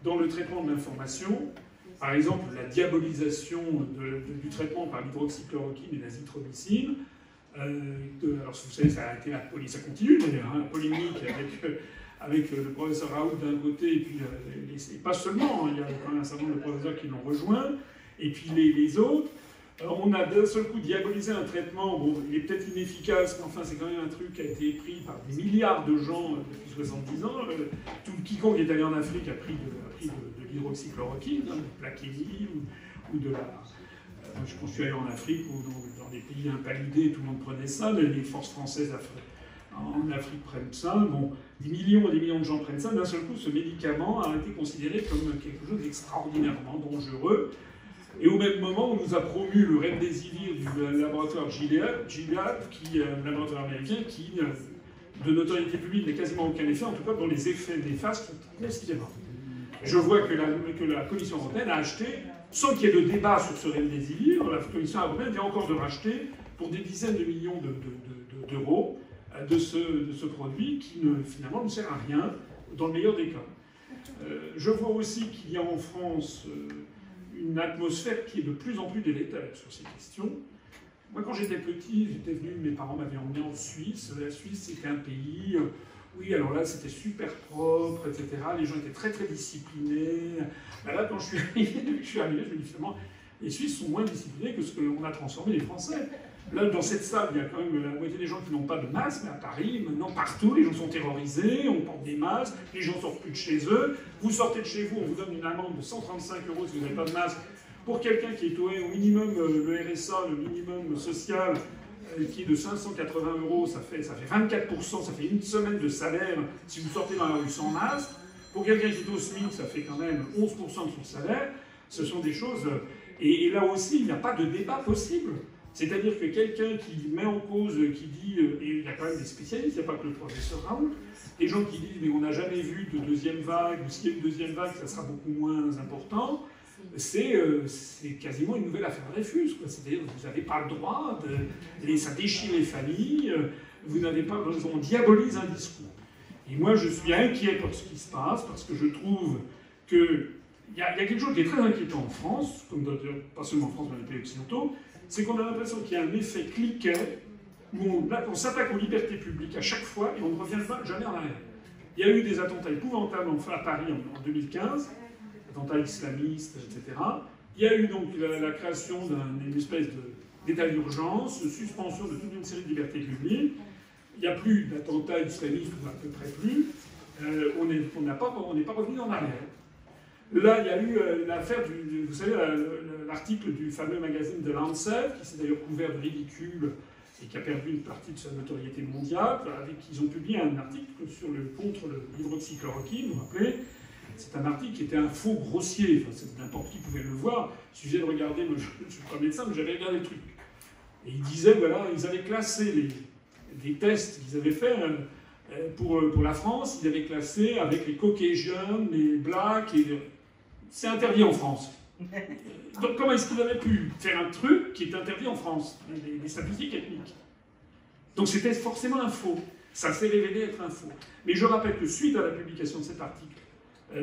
dans le traitement de l'information. Par exemple, la diabolisation du traitement par l'hydroxychloroquine et l'azithromycine. Alors, vous savez, ça a été la continue d'ailleurs, hein, la polémique avec le professeur Raoult d'un côté, et puis et pas seulement, hein, il y a quand même un certain nombre de professeurs qui l'ont rejoint, et puis les autres. On a d'un seul coup diabolisé un traitement, bon, il est peut-être inefficace, mais enfin, c'est quand même un truc qui a été pris par des milliards de gens depuis 70 ans. Quiconque est allé en Afrique a pris de l'hydroxychloroquine, hein, de la Kénie, ou de la... je pense que je suis allé en Afrique, ou dans des pays impalidés, tout le monde prenait ça, les forces françaises en Afrique prennent ça, bon, des millions et des millions de gens prennent ça, d'un seul coup, ce médicament a été considéré comme quelque chose d'extraordinairement dangereux. Et au même moment, on nous a promu le Remdesivir du laboratoire Gilead, qui est un laboratoire américain qui, de notoriété publique, n'a quasiment aucun effet, en tout cas dont les effets néfastes sont considérables. Je vois que la Commission européenne a acheté, sans qu'il y ait de débat sur ce Remdesivir, la Commission européenne vient encore de racheter pour des dizaines de millions d'euros de ce produit qui finalement ne sert à rien, dans le meilleur des cas. Je vois aussi qu'il y a en France une atmosphère qui est de plus en plus délétère sur ces questions. Moi, quand j'étais petit, mes parents m'avaient emmené en Suisse. La Suisse, c'était un pays, oui, alors là, c'était super propre, etc. Les gens étaient très, très disciplinés. Là, quand je suis arrivé, je me dis, finalement, les Suisses sont moins disciplinés que ce qu'on a transformé les Français. Là, dans cette salle, il y a quand même la moitié des gens qui n'ont pas de masque, mais à Paris, maintenant, partout, les gens sont terrorisés, on porte des masques, les gens sortent plus de chez eux. Vous sortez de chez vous, on vous donne une amende de 135 € si vous n'avez pas de masque. Pour quelqu'un qui est au minimum, le RSA, le minimum social, qui est de 580 €, ça fait 24%, ça fait une semaine de salaire si vous sortez dans la rue sans masque. Pour quelqu'un qui est au SMIC, ça fait quand même 11% de son salaire. Ce sont des choses... Et là aussi, il n'y a pas de débat possible. C'est-à-dire que quelqu'un qui met en cause, qui dit, et il y a quand même des spécialistes, il n'y a pas que le professeur Raoult, des gens qui disent mais on n'a jamais vu de deuxième vague, ou s'il y a une deuxième vague, ça sera beaucoup moins important, c'est quasiment une nouvelle affaire Dreyfus. C'est-à-dire que vous n'avez pas le droit, ça déchire les familles, vous n'avez pas, on diabolise un discours. Et moi je suis inquiet pour ce qui se passe, parce que je trouve que il y a quelque chose qui est très inquiétant en France, comme pas seulement en France, mais dans les pays occidentaux, c'est qu'on a l'impression qu'il y a un effet cliquet où on s'attaque aux libertés publiques à chaque fois et on ne revient jamais en arrière. Il y a eu des attentats épouvantables à Paris en 2015, attentats islamistes, etc. Il y a eu donc la création d'une espèce d'état d'urgence, suspension de toute une série de libertés publiques. Il n'y a plus d'attentats islamistes, ou à peu près plus. On n'est pas revenu en arrière. Là, il y a eu l'affaire vous savez, l'article du fameux magazine de Lancet, qui s'est d'ailleurs couvert de ridicule et qui a perdu une partie de sa notoriété mondiale, avec ils ont publié un article contre l'hydroxychloroquine, vous vous rappelez. C'est un article qui était un faux grossier, enfin, n'importe qui pouvait le voir. Il suffisait de regarder, moi je ne suis pas médecin, mais j'avais regardé le truc. Et ils disaient, voilà, ils avaient classé des tests qu'ils avaient fait pour la France, ils avaient classé avec les Caucasians, les Blacks, c'est interdit en France. Donc comment est-ce qu'ils avaient pu faire un truc qui est interdit en France, les statistiques ethniques? Donc c'était forcément un faux. Ça s'est révélé être un faux. Mais je rappelle que suite à la publication de cet article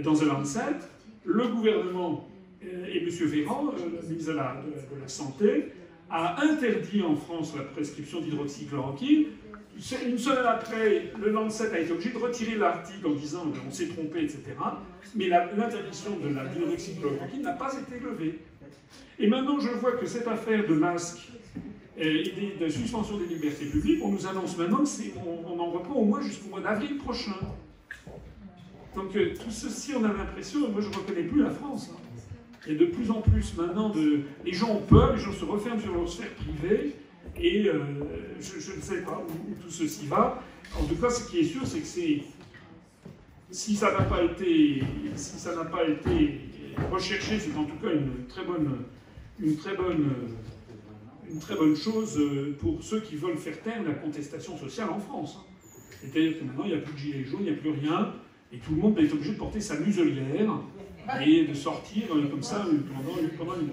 dans The Lancet, le gouvernement et M. Véran, le ministre de la Santé, a interdit en France la prescription d'hydroxychloroquine. Une semaine après, le Lancet a été obligé de retirer l'article en disant on s'est trompé, etc. Mais l'interdiction de la hydroxychloroquine n'a pas été levée. Et maintenant, je vois que cette affaire de masques et de suspension des libertés publiques, on nous annonce maintenant qu'on en reprend au moins jusqu'au mois d'avril prochain. Donc tout ceci, on a l'impression, moi je ne reconnais plus la France. Hein. Il y a de plus en plus maintenant les gens ont peur, les gens se referment sur leur sphère privée, et je ne sais pas où tout ceci va. En tout cas, ce qui est sûr, c'est que si ça n'a pas été recherché, c'est en tout cas une très bonne chose pour ceux qui veulent faire taire la contestation sociale en France. C'est-à-dire que maintenant, il n'y a plus de gilets jaunes, il n'y a plus rien, et tout le monde est obligé de porter sa muselière et de sortir comme ça pendant une...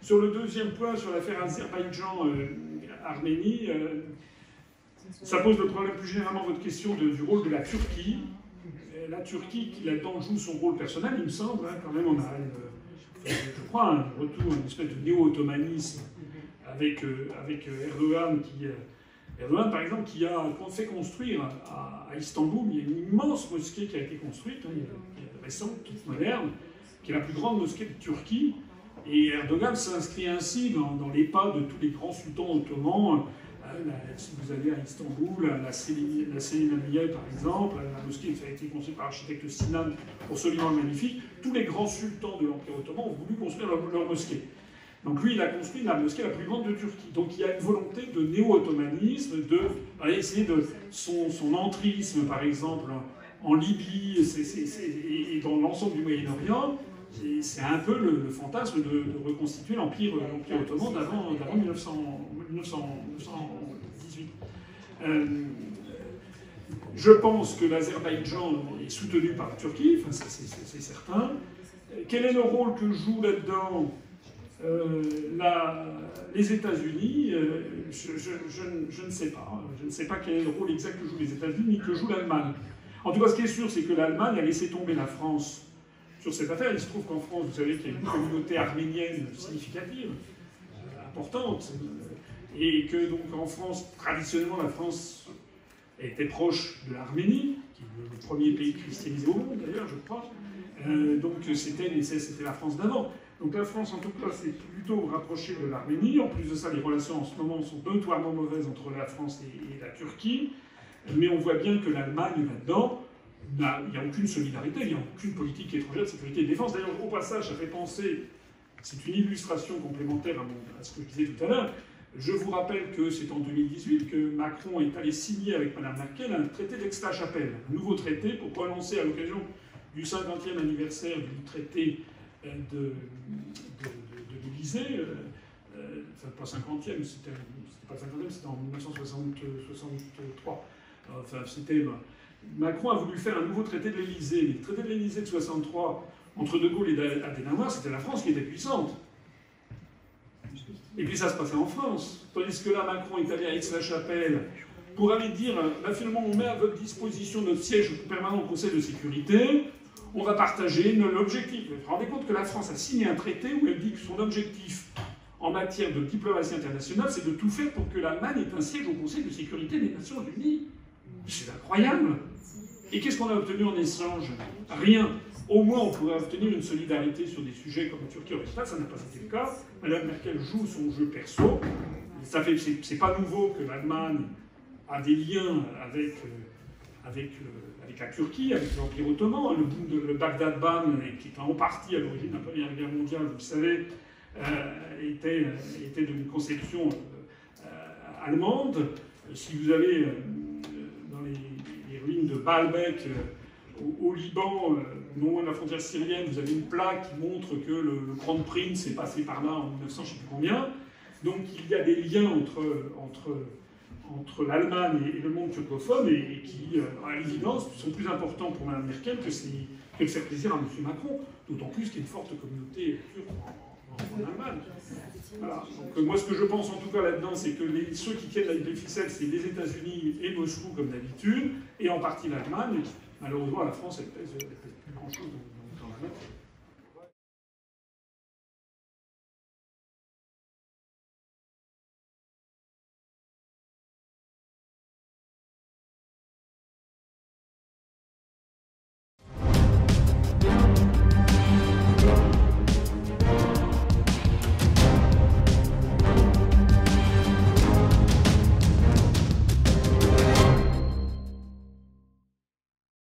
Sur le deuxième point, sur l'affaire Azerbaïdjan-Arménie, ça pose le problème plus généralement votre question du rôle de la Turquie. La Turquie, qui là-dedans joue son rôle personnel, il me semble, hein, quand même, on a, je crois, un retour, une espèce de néo-ottomanisme avec Erdogan, Erdogan, par exemple, qui a fait construire à Istanbul, il y a une immense mosquée qui a été construite, hein, récente, toute moderne, qui est la plus grande mosquée de Turquie. Et Erdogan s'inscrit ainsi dans les pas de tous les grands sultans ottomans. Si vous allez à Istanbul, la Selimaniye par exemple, la mosquée qui a été construite par l'architecte Sinan, absolument magnifique, tous les grands sultans de l'Empire ottoman ont voulu construire leur mosquée. Donc lui, il a construit la mosquée la plus grande de Turquie. Donc il y a une volonté de néo-ottomanisme, essayer de son entrisme, par exemple, en Libye et dans l'ensemble du Moyen-Orient. C'est un peu le fantasme de reconstituer l'Empire ottoman d'avant 1918. Je pense que l'Azerbaïdjan est soutenu par la Turquie, enfin, c'est certain. Quel est le rôle que joue là-dedans les États-Unis? Je ne sais pas. Je ne sais pas quel est le rôle exact que jouent les États-Unis ni que joue l'Allemagne. En tout cas, ce qui est sûr, c'est que l'Allemagne a laissé tomber la France sur cette affaire. Il se trouve qu'en France, vous savez qu'il y a une communauté arménienne significative, importante, et que donc en France, traditionnellement, la France était proche de l'Arménie, qui est le premier pays christianisé au monde d'ailleurs, je crois. Donc c'était la France d'avant. Donc la France, en tout cas, s'est plutôt rapprochée de l'Arménie. En plus de ça, les relations en ce moment sont notoirement mauvaises entre la France et la Turquie. Mais on voit bien que l'Allemagne, là-dedans, il n'y a aucune solidarité, il n'y a aucune politique étrangère de sécurité et de défense. D'ailleurs, au passage, ça fait penser, c'est une illustration complémentaire à ce que je disais tout à l'heure. Je vous rappelle que c'est en 2018 que Macron est allé signer avec Mme Merkel un traité d'Aix-la-Chapelle, un nouveau traité pour prononcer à l'occasion du 50e anniversaire du traité de l'Élysée, enfin pas 50e, c'était pas 50e, c'était en 1963. Enfin, Macron a voulu faire un nouveau traité de l'Élysée. Le traité de l'Élysée de 63, entre De Gaulle et Adenauer, c'était la France qui était puissante. Et puis ça se passait en France. Tandis que là, Macron est allé à Aix-la-Chapelle pour aller dire, là, finalement, on met à votre disposition notre siège permanent au Conseil de sécurité, on va partager l'objectif. Vous vous rendez compte que la France a signé un traité où elle dit que son objectif en matière de diplomatie internationale, c'est de tout faire pour que l'Allemagne ait un siège au Conseil de sécurité des Nations Unies. C'est incroyable. Et qu'est-ce qu'on a obtenu en échange? Rien. Au moins, on pourrait obtenir une solidarité sur des sujets comme la Turquie au résultat. Ça n'a pas été le cas. Mme Merkel joue son jeu perso. C'est pas nouveau que l'Allemagne a des liens avec la Turquie, avec l'Empire ottoman. Le Bagdad Ban, qui est en partie à l'origine de la Première Guerre mondiale, vous le savez, était d'une conception allemande. Si vous allez dans les ruines de Baalbek, au Liban, non loin de la frontière syrienne, vous avez une plaque qui montre que le Grand Prince est passé par là en 1900, je ne sais plus combien. Donc il y a des liens entre l'Allemagne et le monde turcophone et qui, à l'évidence, sont plus importants pour Mme Merkel que de faire plaisir à M. Macron, d'autant plus qu'il y a une forte communauté turque en Allemagne. Voilà. Donc moi, ce que je pense en tout cas là-dedans, c'est que ceux qui tiennent les ficelles, c'est les États-Unis et Moscou, comme d'habitude, et en partie l'Allemagne. Malheureusement, la France, elle pèse plus grand-chose dans la matière.